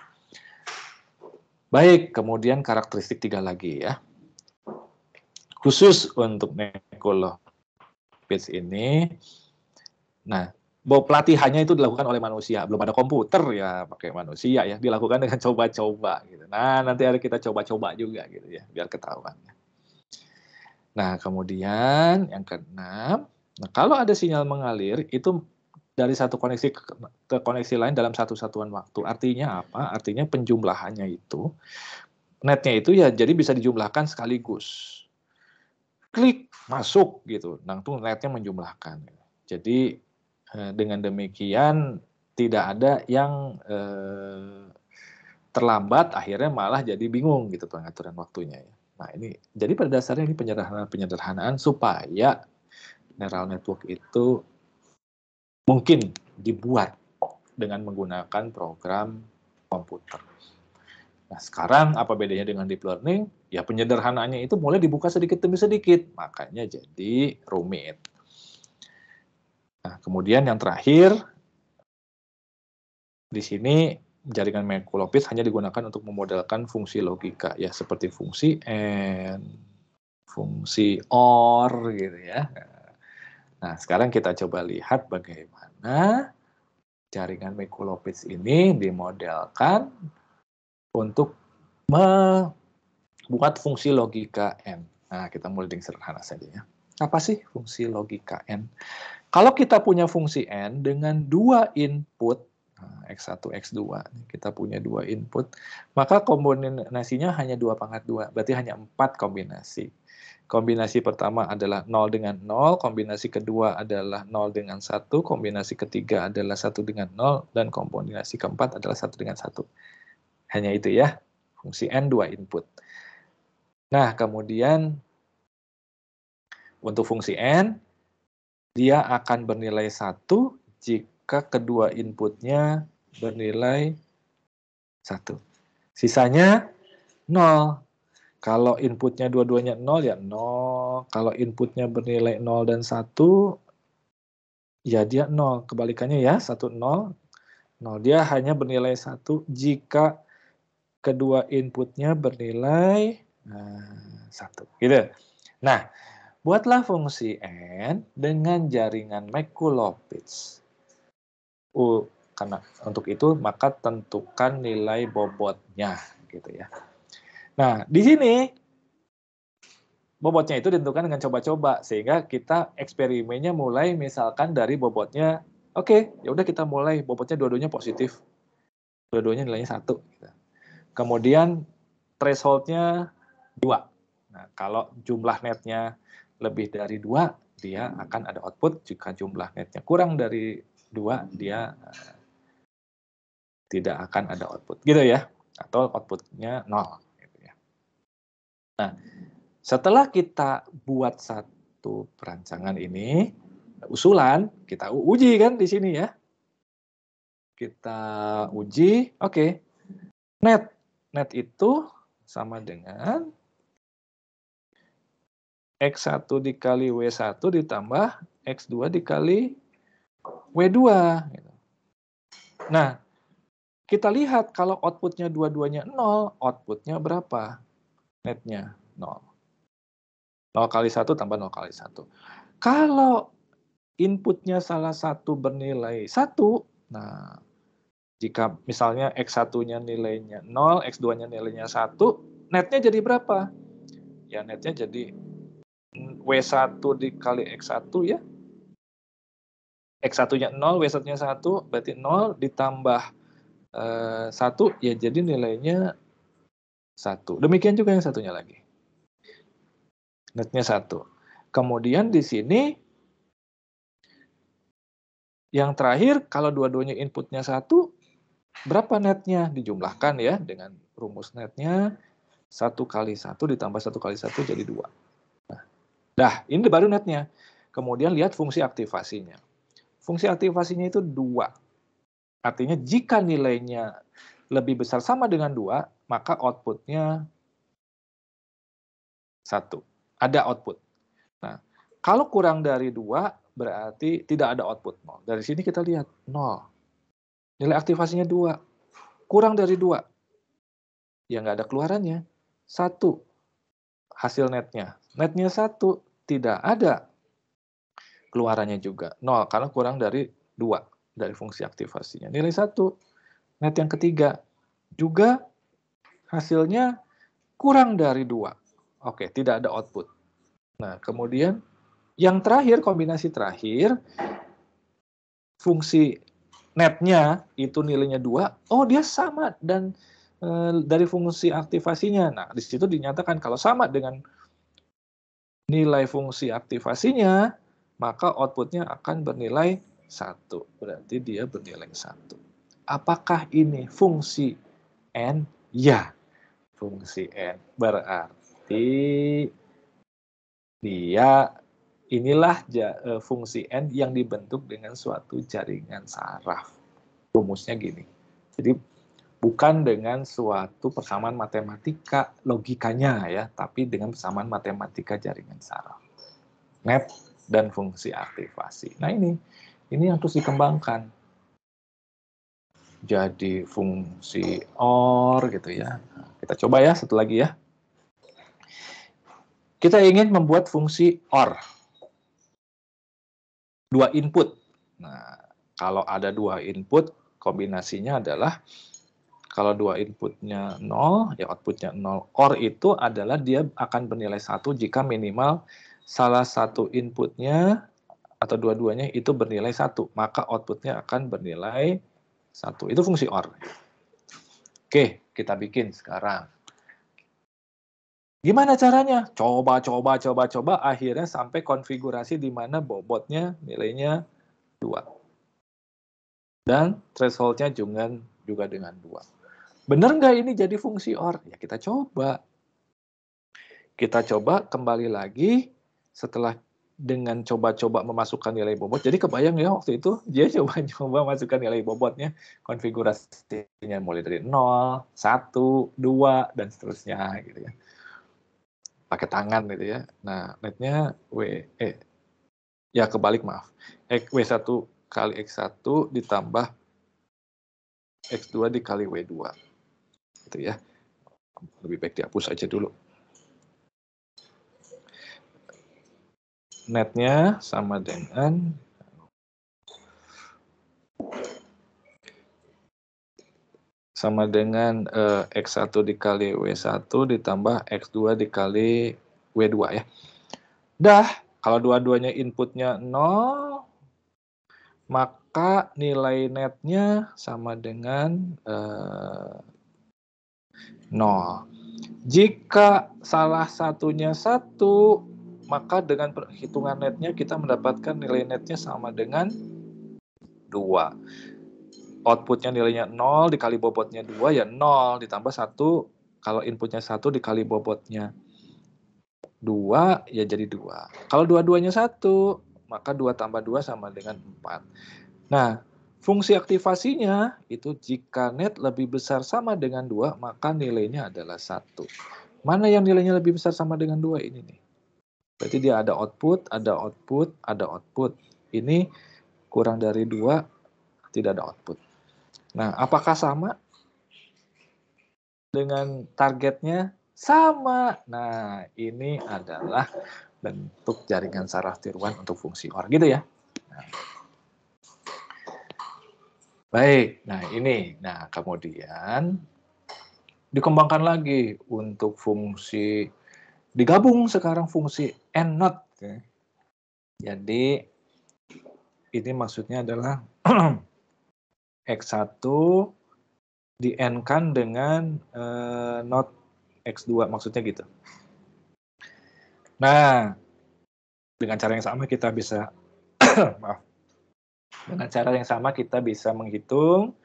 [SPEAKER 1] Baik, kemudian karakteristik 3 lagi ya. Khusus untuk Nekolopits ini, nah, pelatihannya itu dilakukan oleh manusia, belum ada komputer ya, pakai manusia ya, dilakukan dengan coba-coba gitu. Nah, nanti ada kita coba-coba juga gitu ya, biar ketahuan. Nah, kemudian yang keenam, nah kalau ada sinyal mengalir itu dari satu koneksi ke koneksi lain dalam satu satuan waktu. Artinya apa? Artinya penjumlahannya itu, netnya itu ya jadi bisa dijumlahkan sekaligus. Klik, masuk gitu. Nah, itu netnya menjumlahkan. Jadi dengan demikian tidak ada yang terlambat, akhirnya malah jadi bingung gitu pengaturan waktunya. Nah, ini jadi pada dasarnya ini penyederhanaan supaya neural network itu mungkin dibuat dengan menggunakan program komputer. Nah, sekarang apa bedanya dengan deep learning? Ya penyederhanaannya itu mulai dibuka sedikit demi sedikit, makanya jadi rumit. Nah, kemudian yang terakhir, di sini jaringan Nekolopits hanya digunakan untuk memodelkan fungsi logika, ya seperti fungsi AND, fungsi OR, gitu ya. Nah, sekarang kita coba lihat bagaimana jaringan Nekolopits ini dimodelkan untuk membuat fungsi logika N. Nah, kita mulai dengan sederhana saja ya. Apa sih fungsi logika N? Kalau kita punya fungsi N dengan 2 input, X1, X2, kita punya 2 input, maka kombinasinya hanya 2/2, berarti hanya 4 kombinasi. Kombinasi pertama adalah 0 dengan 0, kombinasi kedua adalah 0 dengan 1, kombinasi ketiga adalah 1 dengan 0, dan kombinasi keempat adalah 1 dengan 1. Hanya itu ya, fungsi N 2 input. Nah, kemudian untuk fungsi N, dia akan bernilai 1 jika kedua inputnya bernilai 1. Sisanya 0. Kalau inputnya dua-duanya 0, ya 0. Kalau inputnya bernilai 0 dan 1, ya dia 0. Kebalikannya ya, 1, 0. 0. Dia hanya bernilai 1 jika kedua inputnya bernilai 1. Gitu. Nah, buatlah fungsi n dengan jaringan Mikulowicz. Karena untuk itu maka tentukan nilai bobotnya, gitu ya. Nah, di sini bobotnya itu ditentukan dengan coba-coba, sehingga kita eksperimennya mulai misalkan dari bobotnya, oke, ya udah kita mulai bobotnya dua-duanya positif, dua-duanya nilainya 1. Kemudian thresholdnya 2. Nah, kalau jumlah netnya lebih dari 2, dia akan ada output. Jika jumlah netnya kurang dari 2, dia tidak akan ada output, gitu ya, atau outputnya 0. Gitu ya. Nah, setelah kita buat satu perancangan ini, usulan, kita uji kan di sini ya. Kita uji, oke. Net itu sama dengan X1 dikali W1 ditambah X2 dikali W2. Nah, kita lihat kalau outputnya dua-duanya 0, outputnya berapa? Netnya 0. 0 kali 1 tambah 0 kali 1. Kalau inputnya salah satu bernilai 1, nah, jika misalnya X1-nya nilainya 0, X2-nya nilainya 1, netnya jadi berapa? Ya, netnya jadi W1 dikali X1 ya. X1-nya 0, W1-nya 1, berarti 0 ditambah 1, ya jadi nilainya 1. Demikian juga yang satunya lagi. Netnya 1. Kemudian di sini, yang terakhir, kalau dua-duanya inputnya 1, berapa netnya? Dijumlahkan ya, dengan rumus netnya, 1 kali 1 ditambah 1 kali 1 jadi 2. Nah, ini baru netnya. Kemudian lihat fungsi aktivasinya. Fungsi aktivasinya itu 2. Artinya jika nilainya lebih besar sama dengan 2, maka outputnya 1. Ada output. Nah, kalau kurang dari 2, berarti tidak ada output 0. Dari sini kita lihat 0. Nilai aktivasinya 2. Kurang dari 2. Ya nggak ada keluarannya. 1. Hasil netnya. Netnya 1. Tidak ada keluarannya juga. 0, karena kurang dari 2 dari fungsi aktivasinya. Nilai 1. Net yang ketiga. Juga hasilnya kurang dari 2. Oke, tidak ada output. Nah, kemudian yang terakhir, kombinasi terakhir, fungsi netnya itu nilainya 2, oh dia sama dan dari fungsi aktivasinya. Nah, di situ dinyatakan kalau sama dengan nilai fungsi aktivasinya, maka outputnya akan bernilai 1. Berarti dia bernilai 1. Apakah ini fungsi N? Ya, fungsi N. Berarti dia inilah fungsi N yang dibentuk dengan suatu jaringan saraf. Rumusnya gini. Jadi bukan dengan suatu persamaan matematika logikanya ya, tapi dengan persamaan matematika jaringan saraf. Net dan fungsi aktivasi. Nah, ini yang terus dikembangkan. Jadi fungsi OR gitu ya. Nah, kita coba ya satu lagi ya. Kita ingin membuat fungsi OR. 2 input. Nah, kalau ada 2 input, kombinasinya adalah kalau 2 inputnya 0, ya outputnya 0. OR itu adalah dia akan bernilai 1 jika minimal salah satu inputnya atau dua-duanya itu bernilai 1. Maka outputnya akan bernilai 1. Itu fungsi OR. Oke, kita bikin sekarang. Gimana caranya? Coba, akhirnya sampai konfigurasi di mana bobotnya nilainya 2. Dan thresholdnya juga dengan 2. Benar nggak ini jadi fungsi OR? Ya kita coba. Kita coba kembali lagi setelah dengan coba-coba memasukkan nilai bobot, jadi kebayang ya waktu itu dia coba-coba masukkan nilai bobotnya, konfigurasinya mulai dari 0, 1, 2, dan seterusnya gitu ya. Pakai tangan gitu ya. Nah, netnya ya kebalik maaf. W1 kali X1 ditambah X2 dikali W2. Gitu ya. Lebih baik dihapus aja dulu. Netnya sama dengan X1 dikali W1 ditambah X2 dikali W2 ya. Dah, kalau dua-duanya inputnya 0, maka nilai netnya sama dengan 0. Jika salah satunya 1, maka dengan perhitungan netnya kita mendapatkan nilai netnya sama dengan 2. Outputnya nilainya 0 dikali bobotnya 2 ya 0 ditambah 1. Kalau inputnya 1 dikali bobotnya 2 ya jadi 2. Kalau dua-duanya 1, maka 2 tambah 2 sama dengan 4. Nah, fungsi aktivasinya itu jika net lebih besar sama dengan 2, maka nilainya adalah 1. Mana yang nilainya lebih besar sama dengan 2 ini nih? Berarti dia ada output, ada output, ada output. Ini kurang dari 2, tidak ada output. Nah, apakah sama dengan targetnya? Sama. Nah, ini adalah bentuk jaringan saraf tiruan untuk fungsi OR gitu ya. Nah. Baik, nah ini. Nah, kemudian dikembangkan lagi untuk fungsi, digabung sekarang fungsi AND NOT. Jadi, ini maksudnya adalah X1 di-AND-kan dengan NOT X2, maksudnya gitu. Nah, dengan cara yang sama kita bisa maaf. Dengan cara yang sama kita bisa menghitung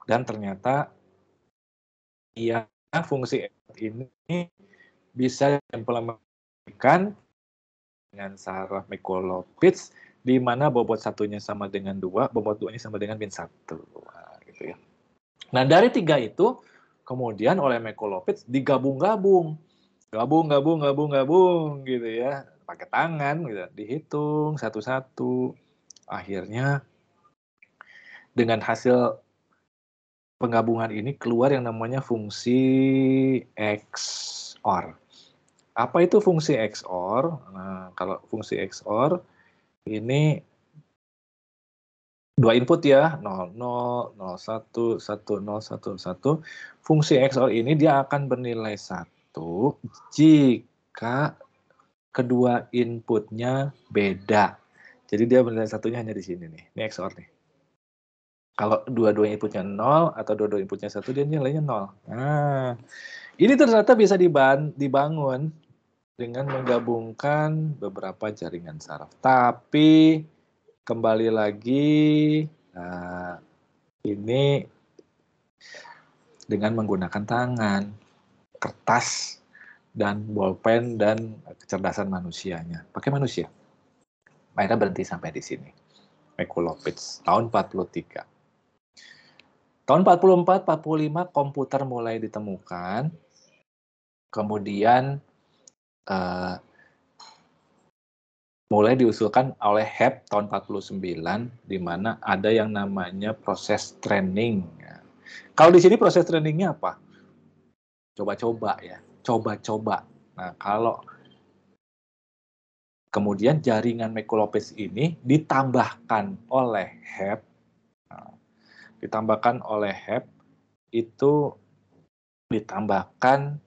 [SPEAKER 1] dan ternyata iya fungsi ini bisa diimplementasikan dengan saraf Mikolowitz di mana bobot satunya sama dengan 2, bobot 2-nya sama dengan min 1. Nah, gitu ya. Nah, dari 3 itu kemudian oleh Mikolowitz digabung-gabung. Gabung gitu ya. Pakai tangan gitu, dihitung satu-satu. Akhirnya dengan hasil penggabungan ini keluar yang namanya fungsi XOR. Apa itu fungsi XOR? Nah, kalau fungsi XOR ini 2 input ya, 00, 01, 10, 11. Fungsi XOR ini dia akan bernilai 1 jika kedua inputnya beda. Jadi dia bernilai satunya hanya di sini nih. Ini XOR nih. Kalau dua-dua inputnya 0 atau dua-dua inputnya 1, dia nilainya 0. Nah, ini ternyata bisa dibangun dengan menggabungkan beberapa jaringan saraf. Tapi kembali lagi, nah, ini dengan menggunakan tangan, kertas, dan bolpen, dan kecerdasan manusianya. Pakai manusia. Akhirnya berhenti sampai di sini. Mikolowitz, tahun 43. Tahun 44-45 komputer mulai ditemukan. Kemudian mulai diusulkan oleh Hebb tahun 49, di mana ada yang namanya proses training. Kalau di sini proses trainingnya apa? Coba-coba ya, coba-coba. Nah, kalau kemudian jaringan Mikolowitz ini ditambahkan oleh Hebb, itu ditambahkan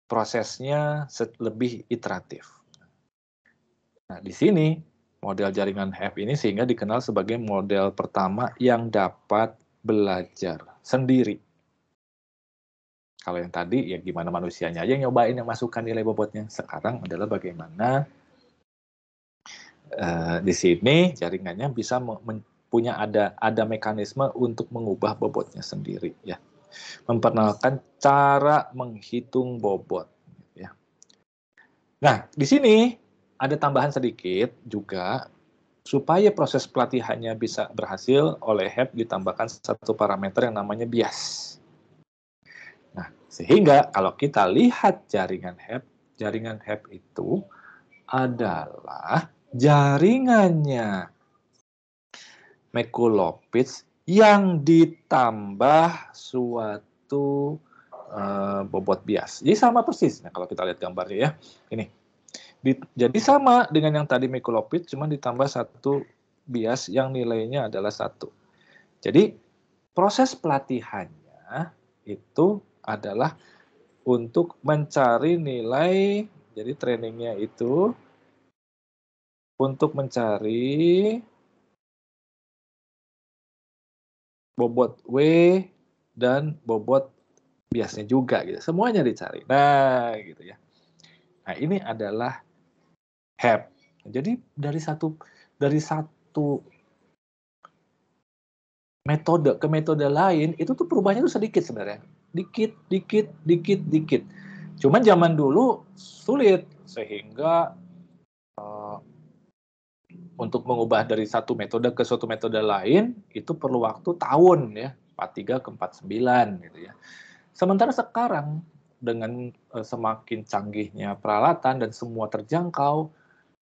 [SPEAKER 1] prosesnya lebih iteratif. Nah, di sini model jaringan Hebb ini sehingga dikenal sebagai model pertama yang dapat belajar sendiri. Kalau yang tadi ya gimana manusianya aja yang nyobain yang masukkan nilai bobotnya. Sekarang adalah bagaimana di sini jaringannya bisa punya ada mekanisme untuk mengubah bobotnya sendiri ya. Memperkenalkan cara menghitung bobot ya. Nah, di sini ada tambahan sedikit juga, supaya proses pelatihannya bisa berhasil, oleh HEP ditambahkan satu parameter yang namanya bias. Nah, sehingga kalau kita lihat jaringan HEP itu adalah jaringannya Mikulovic yang ditambah suatu bobot bias. Jadi sama persis. Nah, kalau kita lihat gambarnya ya, ini. Jadi sama dengan yang tadi Mikulovic, cuma ditambah satu bias yang nilainya adalah 1. Jadi proses pelatihannya itu adalah untuk mencari nilai, jadi trainingnya itu untuk mencari bobot W dan bobot biasnya juga gitu. Semuanya dicari. Nah, gitu ya. Nah, ini adalah HEP. Jadi dari satu metode ke metode lain itu tuh perubahannya tuh sedikit sebenarnya. Dikit, dikit, dikit, dikit. Cuman zaman dulu sulit sehingga untuk mengubah dari satu metode ke suatu metode lain itu perlu waktu tahun ya, 43 ke 49 gitu ya. Sementara sekarang dengan semakin canggihnya peralatan dan semua terjangkau,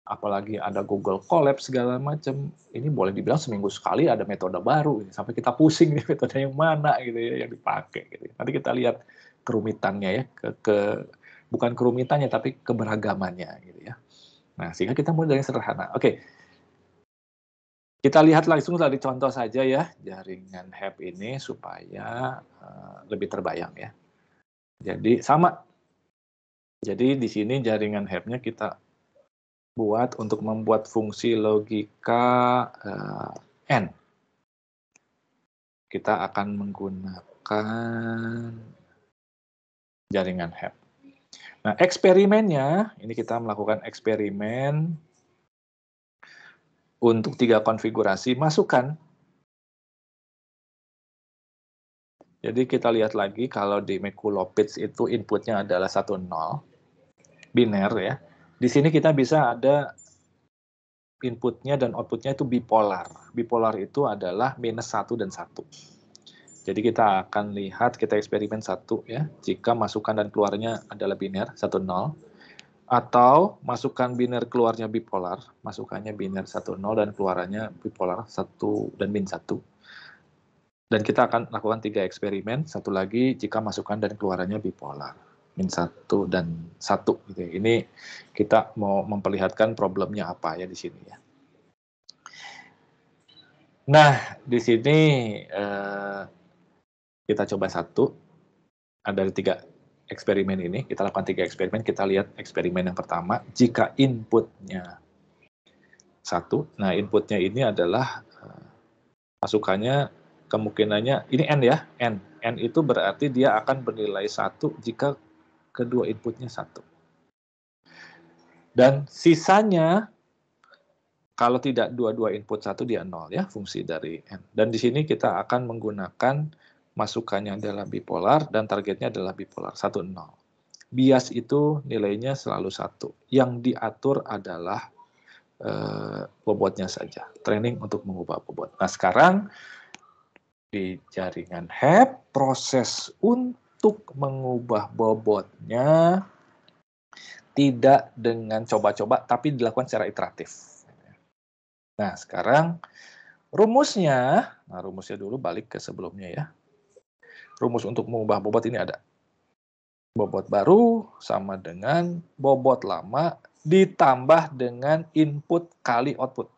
[SPEAKER 1] apalagi ada Google Colab segala macam, ini boleh dibilang seminggu sekali ada metode baru, sampai kita pusing nih metode yang mana gitu ya yang dipakai. Gitu. Nanti kita lihat kerumitannya ya, bukan kerumitannya tapi keberagamannya gitu ya. Nah sehingga kita mulai dari yang sederhana. Oke, kita lihat langsung dari contoh saja ya jaringan HEP ini supaya lebih terbayang ya. Jadi sama. Jadi di sini jaringan HEP-nya kita buat untuk membuat fungsi logika N. Kita akan menggunakan jaringan HEP. Nah, eksperimennya, ini kita melakukan eksperimen untuk 3 konfigurasi masukan. Jadi kita lihat lagi kalau di Mikulovic itu inputnya adalah 1, 0, biner ya. Di sini kita bisa ada inputnya dan outputnya itu bipolar. Bipolar itu adalah -1 dan 1. Jadi kita akan lihat, kita eksperimen 1 ya, jika masukan dan keluarnya adalah biner, 1, 0. Atau masukan biner keluarnya bipolar, masukannya biner 1, 0 dan keluarannya bipolar 1 dan -1. Dan kita akan lakukan 3 eksperimen, satu lagi jika masukan dan keluarannya bipolar, -1 dan 1 gitu ya. Ini kita mau memperlihatkan problemnya apa ya di sini ya. Nah, di sini kita coba 1 dari 3 eksperimen ini, kita lakukan 3 eksperimen, kita lihat eksperimen yang pertama, jika inputnya 1, nah inputnya ini adalah masukannya kemungkinannya, ini N ya, N. N itu berarti dia akan bernilai 1 jika kedua inputnya 1. Dan sisanya, kalau tidak dua-dua input 1, dia 0 ya, fungsi dari N. Dan di sini kita akan menggunakan masukannya adalah bipolar dan targetnya adalah bipolar 1, 0. Bias itu nilainya selalu 1. Yang diatur adalah bobotnya saja. Training untuk mengubah bobot. Nah sekarang di jaringan HEP, proses untuk mengubah bobotnya tidak dengan coba-coba, tapi dilakukan secara iteratif. Nah sekarang rumusnya, nah rumusnya dulu balik ke sebelumnya ya. Rumus untuk mengubah bobot ini ada. Bobot baru sama dengan bobot lama ditambah dengan input kali output.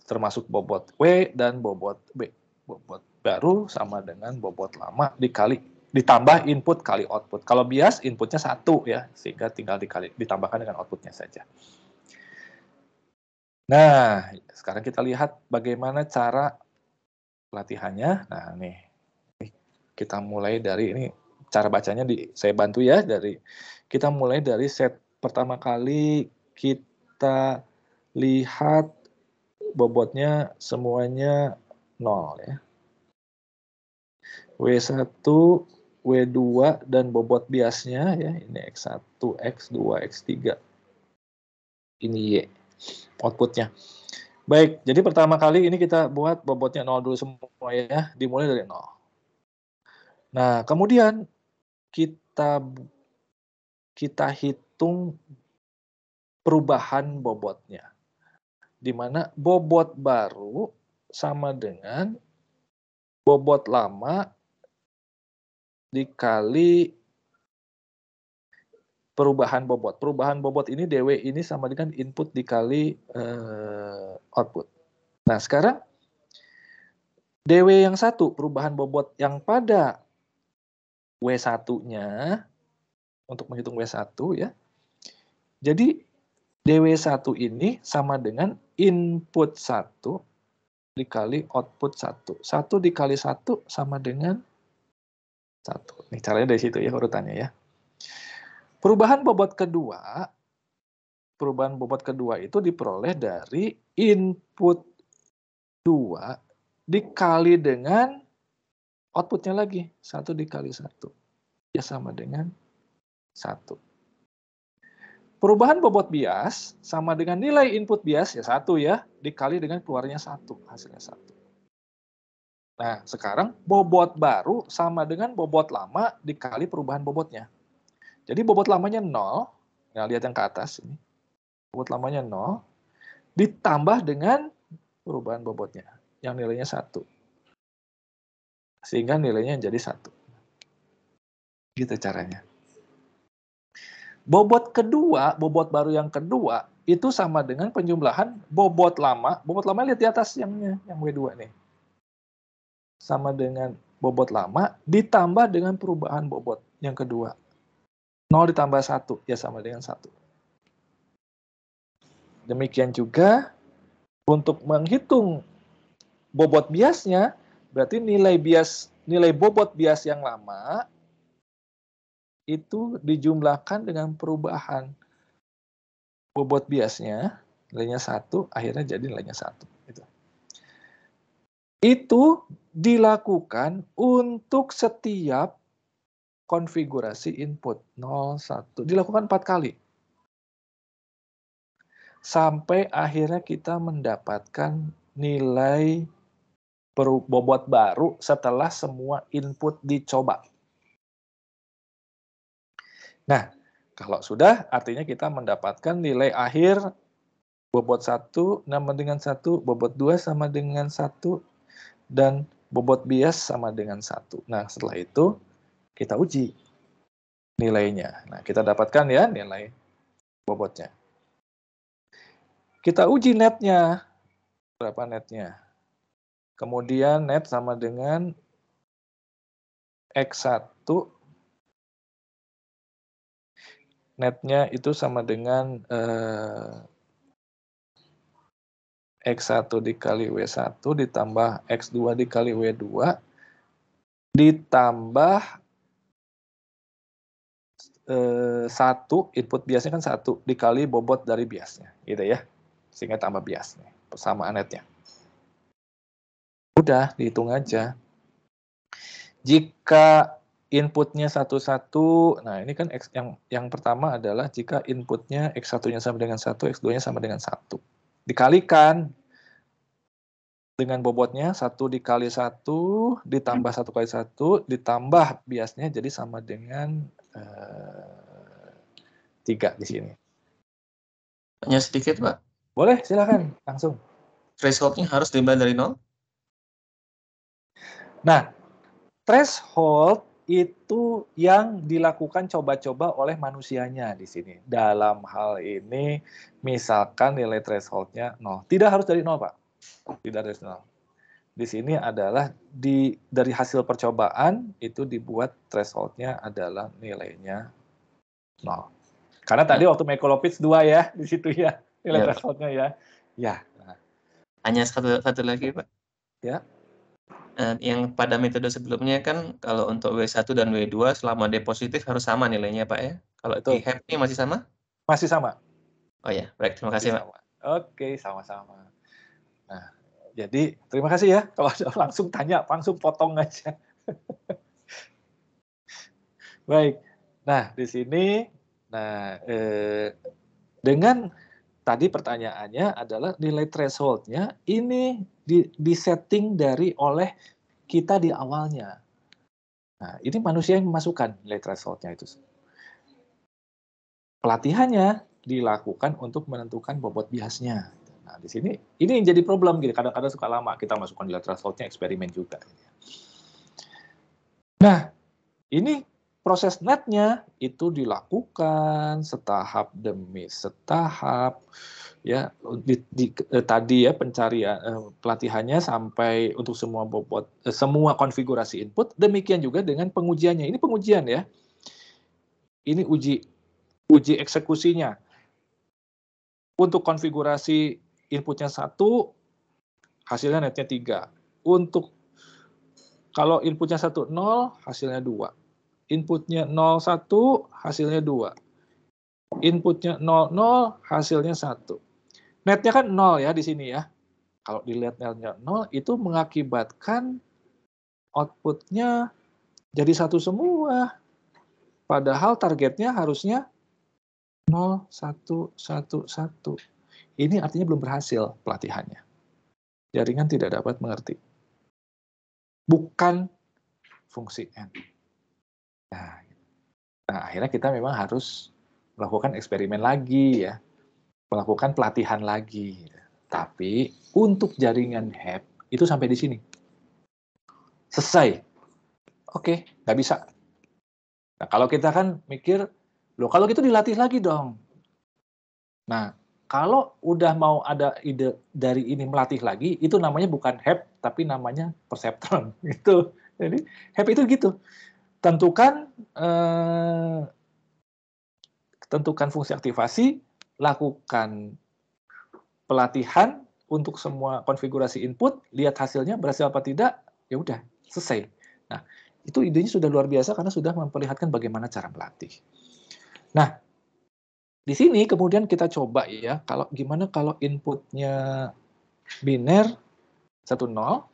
[SPEAKER 1] Termasuk bobot W dan bobot B. Bobot baru sama dengan bobot lama ditambah input kali output. Kalau bias inputnya 1 ya, sehingga tinggal ditambahkan dengan outputnya saja. Nah, sekarang kita lihat bagaimana cara pelatihannya. Nah, nih kita mulai dari ini, cara bacanya saya bantu ya, kita mulai dari set pertama kali kita lihat bobotnya semuanya 0 ya. W1, W2 dan bobot biasnya ya, ini X1, X2, X3. Ini Y outputnya. Baik, jadi pertama kali ini kita buat bobotnya 0 dulu semua ya, dimulai dari 0. Nah, kemudian kita hitung perubahan bobotnya. Di mana bobot baru sama dengan bobot lama dikali perubahan bobot. Perubahan bobot ini DW ini sama dengan input dikali output. Nah, sekarang DW yang satu, perubahan bobot yang pada W1-nya, untuk menghitung W1 ya. Jadi DW1 ini sama dengan input 1 dikali output 1. 1 dikali 1 sama dengan 1. Nih caranya dari situ ya urutannya ya. Perubahan bobot kedua itu diperoleh dari input 2 dikali dengan outputnya lagi. 1 dikali 1. Ya sama dengan 1. Perubahan bobot bias sama dengan nilai input bias ya 1 ya, dikali dengan keluarnya 1, hasilnya 1. Nah, sekarang bobot baru sama dengan bobot lama dikali perubahan bobotnya. Jadi bobot lamanya 0, nah lihat yang ke atas ini. Bobot lamanya 0, ditambah dengan perubahan bobotnya, yang nilainya 1. Sehingga nilainya jadi 1. Gitu caranya. Bobot baru yang kedua, itu sama dengan penjumlahan bobot lama. Bobot lama lihat di atas yang W2 nih. Sama dengan bobot lama ditambah dengan perubahan bobot yang kedua. 0 ditambah 1, ya sama dengan 1. Demikian juga untuk menghitung bobot biasnya, berarti nilai bobot bias yang lama itu dijumlahkan dengan perubahan bobot biasnya, nilainya 1, akhirnya jadi nilainya 1. Itu dilakukan untuk setiap konfigurasi input 0, 1. Dilakukan 4 kali. Sampai akhirnya kita mendapatkan nilai bobot baru setelah semua input dicoba. Nah, kalau sudah, artinya kita mendapatkan nilai akhir bobot 1 sama dengan 1, bobot 2 sama dengan 1, dan bobot bias sama dengan 1. Nah, setelah itu kita uji nilainya. Nah, kita dapatkan ya nilai bobotnya. Kita uji netnya. Berapa netnya? Kemudian net sama dengan X1. Netnya itu sama dengan X1 dikali W1 ditambah X2 dikali W2 ditambah 1, input biasnya kan 1 dikali bobot dari biasnya, gitu ya. Sehingga tambah bias nih, persamaan netnya. Udah, dihitung aja. Jika inputnya 1, nah ini kan yang pertama adalah jika inputnya X1-nya sama dengan 1, X2-nya sama dengan 1. Dikalikan dengan bobotnya 1 dikali 1 ditambah 1 kali 1 ditambah biasnya jadi sama dengan 3 di sini.
[SPEAKER 2] Tanya sedikit, Pak.
[SPEAKER 1] Boleh, silakan langsung.
[SPEAKER 2] Threshold-nya harus dimulai dari 0?
[SPEAKER 1] Nah, threshold itu yang dilakukan coba-coba oleh manusianya di sini. Dalam hal ini, misalkan nilai threshold-nya 0. Tidak harus dari 0, Pak. Tidak dari 0. Di sini adalah dari hasil percobaan, itu dibuat threshold-nya adalah nilainya 0. Karena tadi waktu Michaelovitch 2 ya, di situ ya, nilai threshold-nya ya. Ya. Nah.
[SPEAKER 2] Hanya satu lagi, Pak.
[SPEAKER 1] Ya.
[SPEAKER 2] Yang pada metode sebelumnya kan kalau untuk W1 dan W2 selama D positif harus sama nilainya, Pak ya. Kalau di HEP ini masih sama?
[SPEAKER 1] Masih sama.
[SPEAKER 2] Oh ya, baik, terima kasih, Pak.
[SPEAKER 1] Oke, sama-sama. Nah, jadi terima kasih ya. Kalau langsung tanya, langsung potong aja. Baik. Nah, di sini, dengan tadi pertanyaannya adalah nilai threshold-nya ini di-setting oleh kita di awalnya. Nah, ini manusia yang memasukkan nilai threshold-nya itu. Pelatihannya dilakukan untuk menentukan bobot biasnya. Nah, di sini ini yang jadi problem gitu. Kadang-kadang suka lama kita masukkan nilai threshold-nya, eksperimen juga. Nah, ini proses NET-nya itu dilakukan setahap demi setahap, ya. Tadi ya pencarian pelatihannya sampai untuk semua bobot, semua konfigurasi input. Demikian juga dengan pengujiannya. Ini pengujian ya. Ini uji eksekusinya. Untuk konfigurasi inputnya 1, hasilnya netnya 3. Untuk kalau inputnya 1, 0, hasilnya 2. Inputnya 0, 1, hasilnya 2. Inputnya 0, 0, hasilnya 1. Netnya kan 0 ya di sini ya. Kalau dilihat netnya 0, itu mengakibatkan outputnya jadi 1 semua. Padahal targetnya harusnya 0, 1, 1, 1. Ini artinya belum berhasil pelatihannya. Jaringan tidak dapat mengerti. Bukan fungsi N. Nah, akhirnya kita memang harus melakukan eksperimen lagi ya. Melakukan pelatihan lagi. Tapi untuk jaringan HEP itu sampai di sini. Selesai. Oke, nggak bisa. Nah, kalau kita kan mikir, loh kalau gitu dilatih lagi dong. Nah, kalau udah mau ada ide dari ini melatih lagi, itu namanya bukan HEP, tapi namanya perceptron. Gitu. Jadi HEP itu gitu. Tentukan fungsi aktivasi, lakukan pelatihan untuk semua konfigurasi input, lihat hasilnya berhasil apa tidak, ya udah selesai. Nah, itu idenya sudah luar biasa karena sudah memperlihatkan bagaimana cara melatih. Nah, di sini kemudian kita coba ya, gimana kalau inputnya biner 1, 0,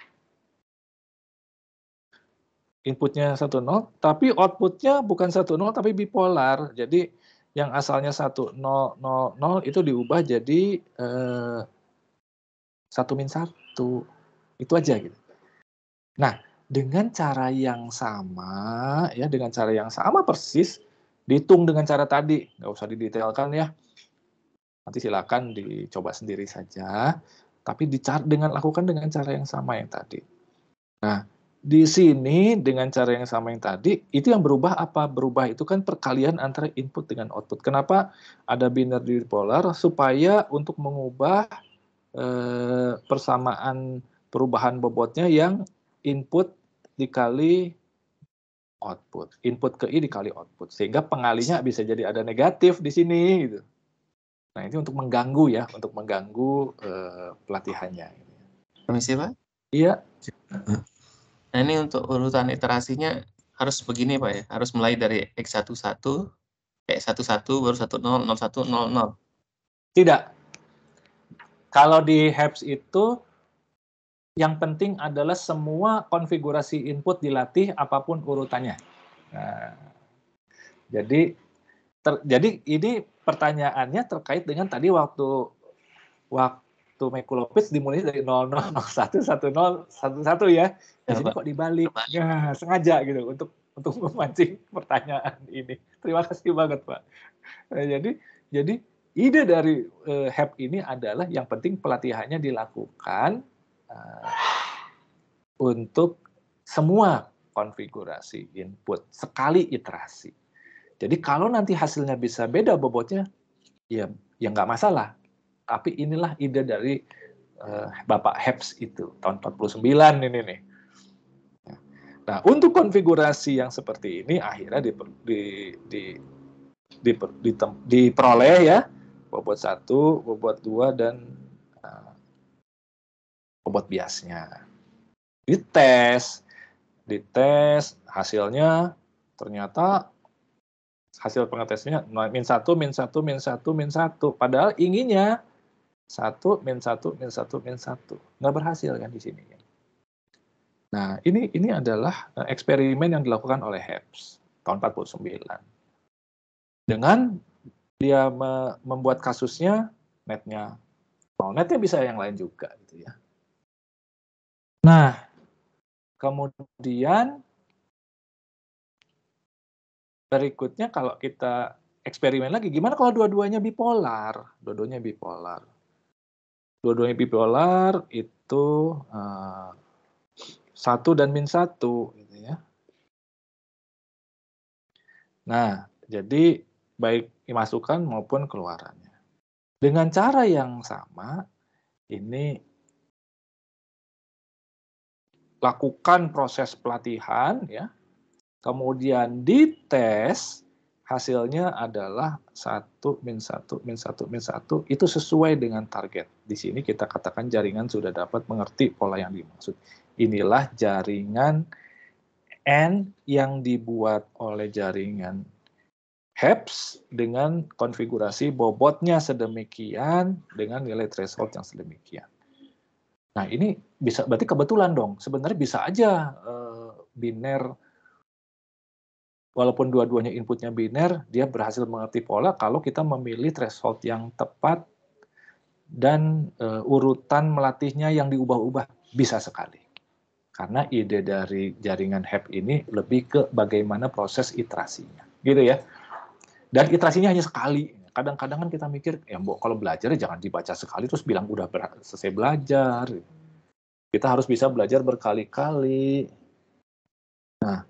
[SPEAKER 1] inputnya 1, 0, tapi outputnya bukan 1, 0, tapi bipolar. Jadi yang asalnya 1, 0, 0, 0 itu diubah jadi 1 min 1. Itu aja gitu. Nah, dengan cara yang sama, ya dengan cara yang sama persis, dihitung dengan cara tadi, nggak usah didetailkan ya. Nanti silakan dicoba sendiri saja, tapi lakukan dengan cara yang sama yang tadi. Nah, di sini dengan cara yang sama yang tadi, itu yang berubah apa? Berubah itu kan perkalian antara input dengan output. Kenapa ada binary bipolar? Supaya untuk mengubah persamaan perubahan bobotnya yang input dikali output. Input ke I dikali output. Sehingga pengalinya bisa jadi ada negatif di sini. Gitu. Nah, ini untuk mengganggu ya, untuk mengganggu pelatihannya.
[SPEAKER 2] Permisi, Pak?
[SPEAKER 1] Iya.
[SPEAKER 2] Nah, ini untuk urutan iterasinya harus begini, Pak ya? Harus mulai dari X11, X11, baru 10, 01, 00.
[SPEAKER 1] Tidak. Kalau di HEPS itu, yang penting adalah semua konfigurasi input dilatih apapun urutannya. Nah, jadi ini pertanyaannya terkait dengan tadi waktu Mikulovic dimulai dari 00, 01, 10, 11 ya. Di sini kok dibalik. Ya, sengaja gitu untuk memancing pertanyaan ini. Terima kasih banget, Pak. Nah, jadi ide dari HEP ini adalah yang penting pelatihannya dilakukan untuk semua konfigurasi input sekali iterasi. Jadi kalau nanti hasilnya bisa beda bobotnya, ya nggak masalah. Tapi inilah ide dari Bapak HEPS itu tahun 49 ini nih. Nah, untuk konfigurasi yang seperti ini akhirnya diperoleh ya bobot 1, bobot 2 dan bobot biasnya. Dites hasilnya ternyata hasil pengetesnya min 1, min 1, min 1, min 1. Padahal inginnya 1, min 1, min 1, min 1. Nggak berhasil kan di sini. Nah, ini adalah eksperimen yang dilakukan oleh HEPS. tahun 49. Dengan dia membuat kasusnya, netnya bisa yang lain juga gitu ya. Nah, kemudian berikutnya kalau kita eksperimen lagi, gimana kalau dua-duanya bipolar? Dua-duanya bipolar itu 1 dan -1 gitu ya. Nah, jadi baik masukan maupun keluarannya. Dengan cara yang sama, ini lakukan proses pelatihan ya, kemudian dites, hasilnya adalah 1 -1 -1 -1 itu sesuai dengan target. Di sini kita katakan jaringan sudah dapat mengerti pola yang dimaksud. Inilah jaringan N yang dibuat oleh jaringan HEPS dengan konfigurasi bobotnya sedemikian dengan nilai threshold yang sedemikian. Nah, ini bisa berarti kebetulan dong. Sebenarnya bisa aja biner, walaupun dua-duanya inputnya biner, dia berhasil mengerti pola kalau kita memilih threshold yang tepat dan urutan melatihnya yang diubah-ubah bisa sekali. Karena ide dari jaringan HEP ini lebih ke bagaimana proses iterasinya, gitu ya. Dan iterasinya hanya sekali. Kadang-kadang kan kita mikir, ya Mbok, kalau belajar ya jangan dibaca sekali terus bilang udah selesai belajar. Kita harus bisa belajar berkali-kali. Nah,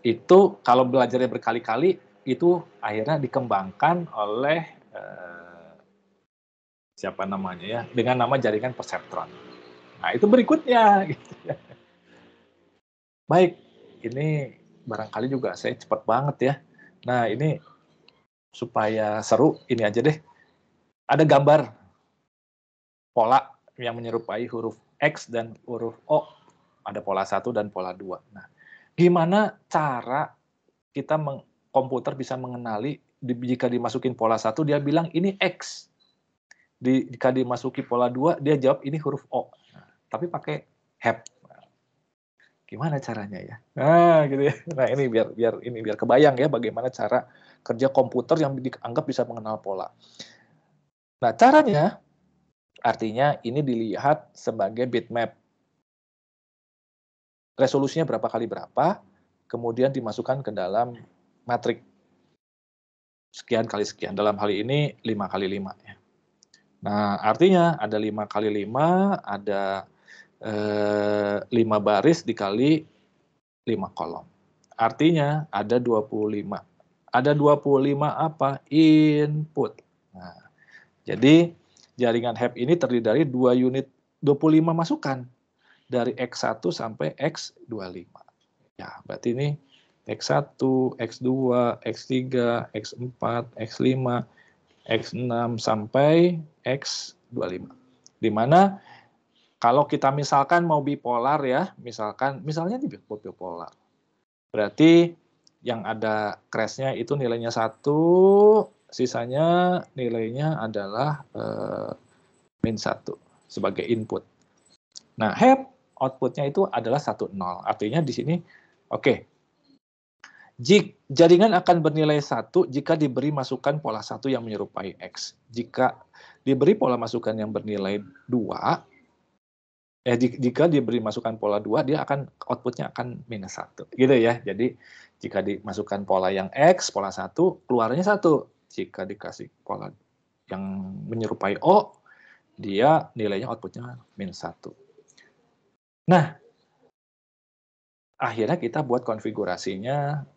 [SPEAKER 1] itu kalau belajarnya berkali-kali, itu akhirnya dikembangkan oleh siapa namanya ya, dengan nama jaringan perseptron. Nah, itu berikutnya. Gitu ya. Baik, ini barangkali juga saya cepat banget ya. Nah, ini supaya seru, ini aja deh. Ada gambar pola yang menyerupai huruf X dan huruf O. Ada pola 1 dan pola 2. Nah, gimana cara kita komputer bisa mengenali jika dimasukin pola 1 dia bilang ini X. Jika dimasuki pola 2 dia jawab ini huruf O. Nah, tapi pakai HEP. Gimana caranya ya? Nah, gitu ya. Nah, ini biar kebayang ya bagaimana cara kerja komputer yang dianggap bisa mengenal pola. Nah, caranya artinya ini dilihat sebagai bitmap. Resolusinya berapa kali berapa, kemudian dimasukkan ke dalam matrik. Sekian kali sekian. Dalam hal ini 5 kali 5 ya. Nah, artinya ada 5 kali 5, ada 5 baris dikali 5 kolom. Artinya ada 25. Ada 25 apa? Input. Nah, jadi jaringan HEP ini terdiri dari 2 unit 25 masukan. Dari X1 sampai X25. Ya, berarti ini X1, X2, X3, X4, X5, X6 sampai X25. Di mana kalau kita misalkan mau bipolar ya, misalnya di bipolar. Berarti yang ada crash-nya itu nilainya 1, sisanya nilainya adalah -1 sebagai input. Nah, HEP output-nya itu adalah 1, 0. Artinya di sini, oke. Jaringan akan bernilai 1 jika diberi masukan pola 1 yang menyerupai X. Jika diberi pola masukan yang bernilai 2, jika diberi masukan pola 2, dia akan output-nya akan -1. Gitu ya. Jadi, jika dimasukkan pola yang X, pola 1, keluarnya 1. Jika dikasih pola yang menyerupai O, dia nilainya output-nya -1. Nah, akhirnya kita buat konfigurasinya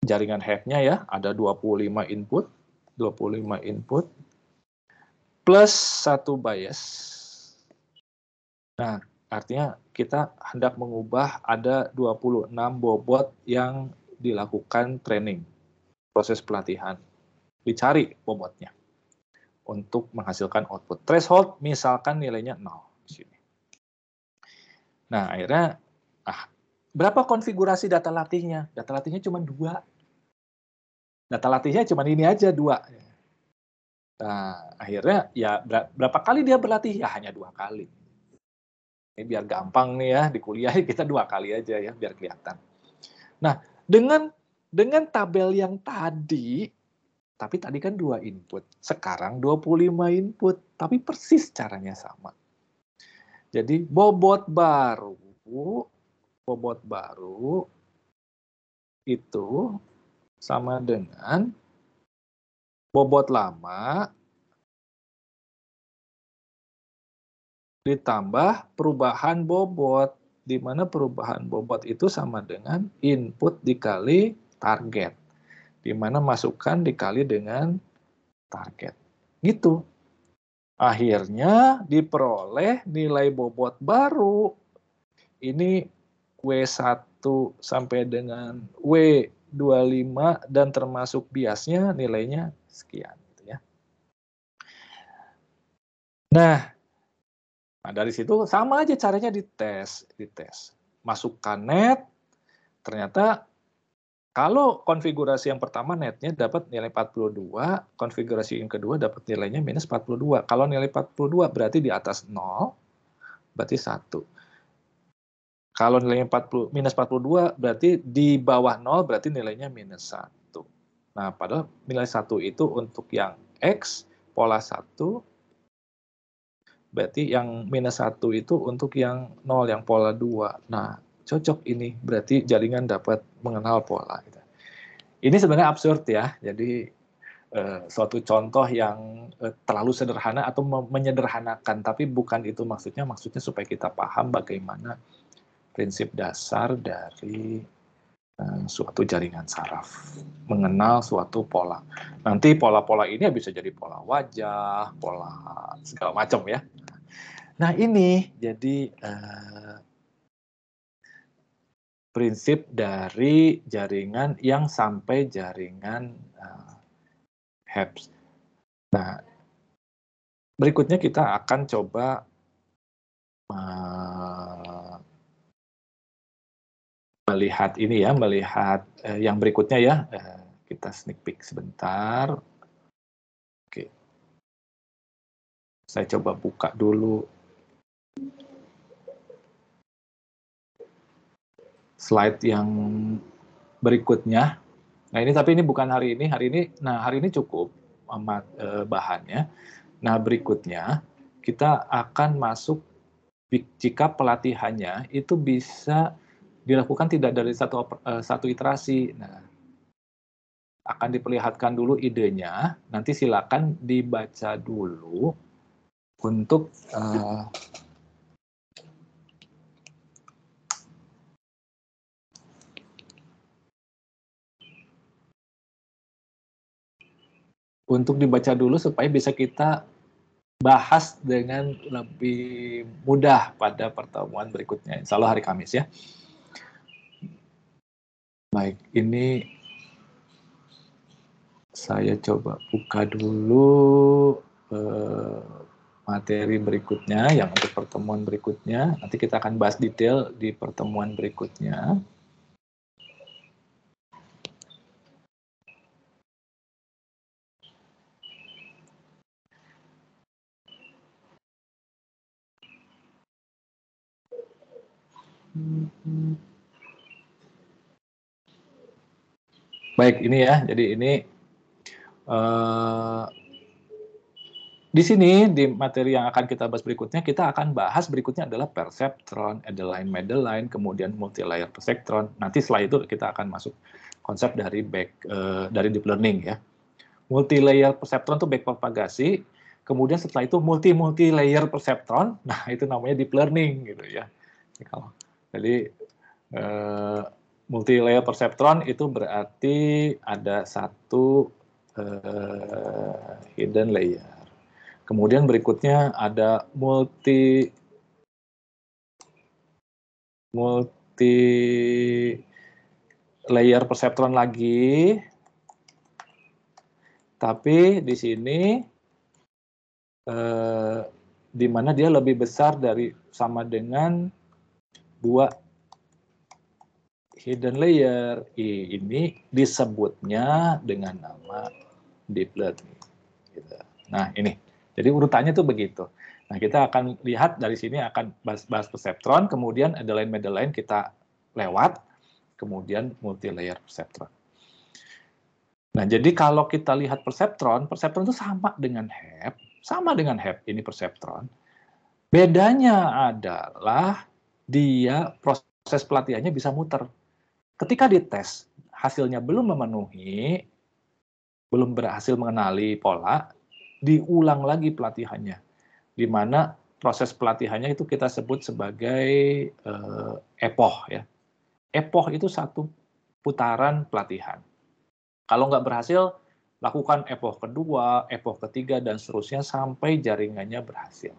[SPEAKER 1] jaringan HEP-nya ya, ada 25 input plus 1 bias. Nah, artinya kita hendak mengubah ada 26 bobot yang dilakukan training, proses pelatihan. Dicari bobotnya untuk menghasilkan output. Threshold misalkan nilainya 0 di sini. Nah, akhirnya berapa konfigurasi data latihnya? Data latihnya cuma 2. Data latihnya cuma ini aja 2. Nah, akhirnya ya berapa kali dia berlatih? Ya hanya 2 kali. Ini biar gampang nih ya, di kuliah kita 2 kali aja ya, biar kelihatan. Nah, dengan tabel yang tadi, tapi tadi kan 2 input, sekarang 25 input, tapi persis caranya sama. Jadi bobot baru itu sama dengan bobot lama ditambah perubahan bobot, di mana perubahan bobot itu sama dengan input dikali target, di mana masukan dikali dengan target. Gitu. Akhirnya diperoleh nilai bobot baru. Ini W1 sampai dengan W25 dan termasuk biasnya nilainya sekian. Gitu ya. Nah, dari situ sama aja caranya dites. Masukkan net, ternyata kalau konfigurasi yang pertama netnya dapat nilai 42, konfigurasi yang kedua dapat nilainya minus 42. Kalau nilai 42 berarti di atas 0, berarti 1. Kalau nilainya minus 42 berarti di bawah 0, berarti nilainya minus 1. Nah, padahal nilai 1 itu untuk yang X, pola 1, berarti yang minus 1 itu untuk yang 0, yang pola 2. Nah, cocok ini, berarti jaringan dapat mengenal pola. Ini sebenarnya absurd ya, jadi suatu contoh yang terlalu sederhana atau menyederhanakan, tapi bukan itu maksudnya supaya kita paham bagaimana prinsip dasar dari suatu jaringan saraf, mengenal suatu pola. Nanti pola-pola ini bisa jadi pola wajah, pola segala macam ya. Nah ini jadi prinsip dari jaringan yang sampai jaringan HEPS. Nah, berikutnya kita akan coba melihat ini ya, melihat yang berikutnya ya. Kita sneak peek sebentar. Oke. Saya coba buka dulu slide yang berikutnya. Nah, tapi ini bukan hari ini. Hari ini cukup amat bahannya. Nah, berikutnya kita akan masuk jika pelatihannya itu bisa dilakukan tidak dari satu iterasi. Nah, akan diperlihatkan dulu idenya, nanti silakan dibaca dulu untuk dibaca dulu supaya bisa kita bahas dengan lebih mudah pada pertemuan berikutnya. Insya Allah hari Kamis ya. Baik, ini saya coba buka dulu materi berikutnya yang untuk pertemuan berikutnya. Nanti kita akan bahas detail di pertemuan berikutnya. Baik, ini ya. Jadi ini di sini, di materi yang akan kita bahas berikutnya, kita akan bahas berikutnya adalah perceptron, Adeline, Madeline, kemudian multi-layer perceptron. Nanti setelah itu kita akan masuk konsep dari deep learning ya. Multi-layer perceptron itu backpropagasi, kemudian setelah itu multi-layer perceptron, nah itu namanya deep learning gitu ya. Jadi multi-layer perceptron itu berarti ada satu hidden layer. Kemudian berikutnya ada multi layer perceptron lagi. Tapi di sini di mana dia lebih besar dari sama dengan 2 hidden layer. Ini disebutnya dengan nama deep learning. Gitu. Nah, ini. Jadi urutannya tuh begitu. Nah, kita akan lihat dari sini akan bahas perceptron, kemudian Adeline Madeline kita lewat, kemudian multi-layer perceptron. Nah, jadi kalau kita lihat perceptron itu sama dengan HEP, ini perceptron. Bedanya adalah dia proses pelatihannya bisa muter. Ketika dites, hasilnya belum memenuhi, belum berhasil mengenali pola, diulang lagi pelatihannya. Di mana proses pelatihannya itu kita sebut sebagai epoch ya. Epoch itu satu putaran pelatihan. Kalau nggak berhasil, lakukan epoch kedua, epoch ketiga, dan seterusnya sampai jaringannya berhasil.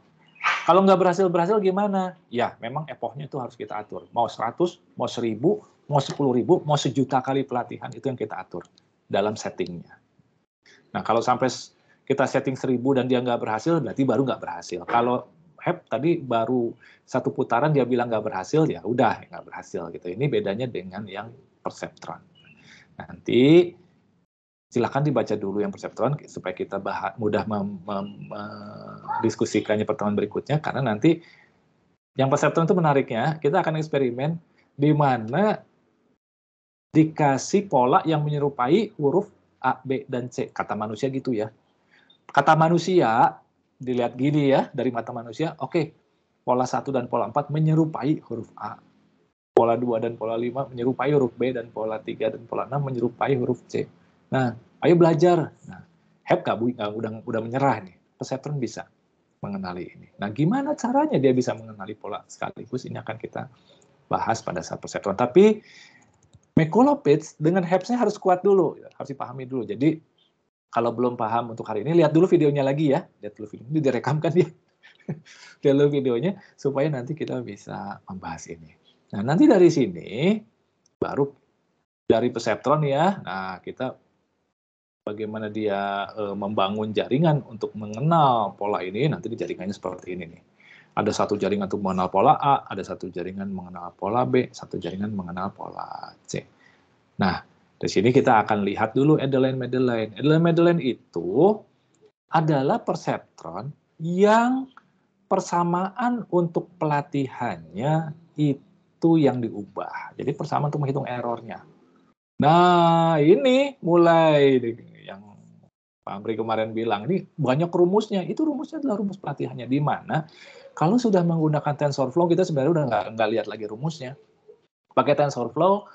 [SPEAKER 1] Kalau nggak berhasil gimana? Ya, memang epochnya itu harus kita atur. Mau 100, mau 1000, mau 10.000, mau 1.000.000 kali pelatihan, itu yang kita atur dalam settingnya. Nah, kalau sampai kita setting 1000 dan dia nggak berhasil, berarti baru nggak berhasil. Kalau HEP tadi baru satu putaran dia bilang nggak berhasil, ya udah nggak berhasil gitu. Ini bedanya dengan yang perceptron. Nanti silakan dibaca dulu yang perceptron supaya kita mudah mendiskusikannya pertemuan berikutnya, karena nanti yang perceptron itu menariknya, kita akan eksperimen di mana dikasih pola yang menyerupai huruf A, B, dan C. Kata manusia gitu ya. Kata manusia, dilihat gini ya, dari mata manusia, oke, pola 1 dan pola 4 menyerupai huruf A. Pola 2 dan pola 5 menyerupai huruf B, dan pola 3 dan pola 6 menyerupai huruf C. Nah, ayo belajar. Nah, HEP udah menyerah nih. Perceptron bisa mengenali ini. Nah, gimana caranya dia bisa mengenali pola sekaligus? Ini akan kita bahas pada saat perceptron. Tapi Mikulovic dengan HEP-nya harus kuat dulu, harus dipahami dulu. Jadi kalau belum paham untuk hari ini, lihat dulu videonya lagi ya. Lihat dulu videonya, ini direkamkan ya. Lihat dulu videonya supaya nanti kita bisa membahas ini. Nah, nanti dari sini baru dari perceptron ya. Nah, kita bagaimana dia membangun jaringan untuk mengenal pola ini, nanti di jaringannya seperti ini nih. Ada satu jaringan untuk mengenal pola A, ada satu jaringan mengenal pola B, satu jaringan mengenal pola C. Nah, di sini kita akan lihat dulu Adeline-Madeleine. Adeline-Madeleine itu adalah perceptron yang persamaan untuk pelatihannya itu yang diubah. Jadi persamaan untuk menghitung errornya. Nah, ini mulai yang Pak Amri kemarin bilang, ini banyak rumusnya. Itu rumusnya adalah rumus pelatihannya. Di mana kalau sudah menggunakan TensorFlow, kita sebenarnya udah nggak lihat lagi rumusnya. Pakai TensorFlow,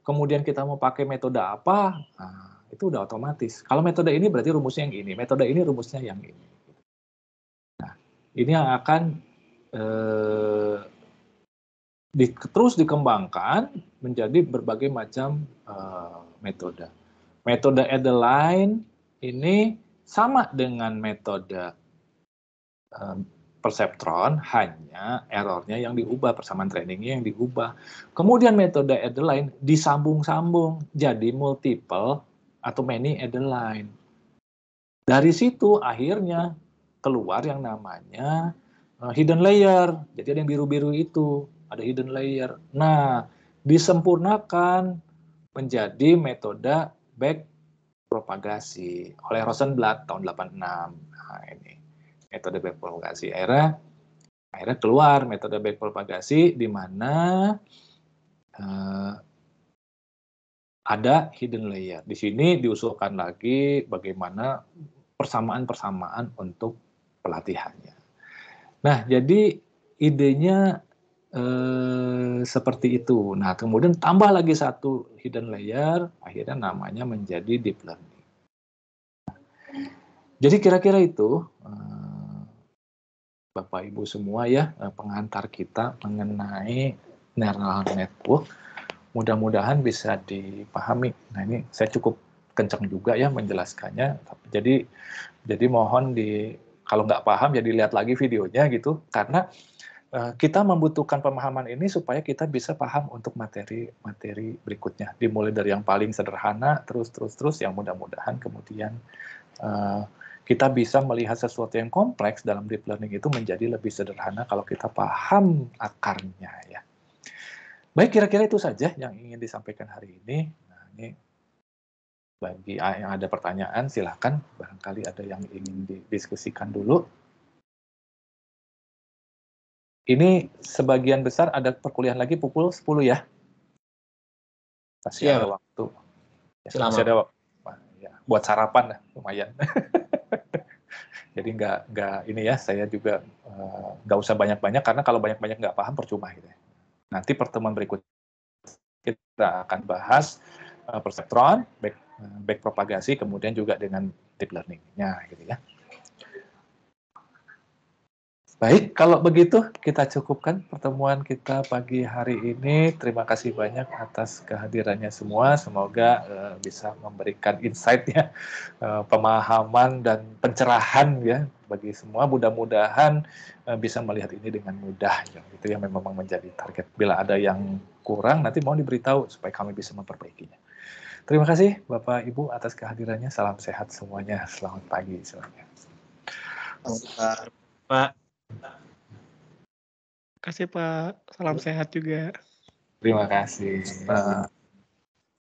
[SPEAKER 1] kemudian kita mau pakai metode apa, nah, itu udah otomatis. Kalau metode ini berarti rumusnya yang ini, metode ini rumusnya yang ini. Nah, ini yang akan terus dikembangkan menjadi berbagai macam metode. Metode Adeline ini sama dengan metode perceptron, hanya errornya yang diubah, persamaan trainingnya yang diubah. Kemudian metode Adeline disambung-sambung jadi multiple atau many Adeline. Dari situ akhirnya keluar yang namanya hidden layer. Jadi ada yang biru-biru itu, ada hidden layer. Nah, disempurnakan menjadi metode back propagasi oleh Rosenblatt tahun 86. Nah, ini metode back propagasi. Akhirnya keluar metode back propagasi di mana ada hidden layer. Di sini diusulkan lagi bagaimana persamaan-persamaan untuk pelatihannya. Nah, jadi idenya seperti itu. Nah, kemudian tambah lagi satu hidden layer, akhirnya namanya menjadi deep learning. Jadi kira-kira itu, Bapak Ibu semua ya, pengantar kita mengenai neural network. Mudah-mudahan bisa dipahami. Nah, ini saya cukup kencang juga ya menjelaskannya. Jadi mohon kalau nggak paham ya dilihat lagi videonya gitu, karena kita membutuhkan pemahaman ini supaya kita bisa paham untuk materi berikutnya. Dimulai dari yang paling sederhana, terus yang mudah-mudahan kemudian kita bisa melihat sesuatu yang kompleks dalam deep learning itu menjadi lebih sederhana kalau kita paham akarnya ya. Baik, kira-kira itu saja yang ingin disampaikan hari ini. Nah, ini bagi yang ada pertanyaan silakan, barangkali ada yang ingin didiskusikan dulu. Ini sebagian besar ada perkuliahan lagi pukul 10 ya. Masih
[SPEAKER 2] Iya,
[SPEAKER 1] ada
[SPEAKER 2] Pak.
[SPEAKER 1] waktu. Ya,
[SPEAKER 2] Masih lama.
[SPEAKER 1] masih ada waktu. Ya, buat sarapan lah, lumayan. Jadi nggak ini ya, saya juga nggak usah banyak-banyak, karena kalau banyak-banyak nggak paham percuma gitu ya. Nanti pertemuan berikut kita akan bahas perseptron, back propagasi, kemudian juga dengan deep learning-nya gitu ya. Baik, kalau begitu kita cukupkan pertemuan kita pagi hari ini. Terima kasih banyak atas kehadirannya semua. Semoga bisa memberikan insight ya, pemahaman dan pencerahan ya bagi semua. Mudah-mudahan bisa melihat ini dengan mudah. Ya. Itu yang memang menjadi target. Bila ada yang kurang, nanti mohon diberitahu supaya kami bisa memperbaikinya. Terima kasih Bapak Ibu atas kehadirannya. Salam sehat semuanya. Selamat pagi semuanya.
[SPEAKER 2] Pak.
[SPEAKER 3] Terima kasih Pak. Salam sehat juga.
[SPEAKER 1] Terima kasih Pak.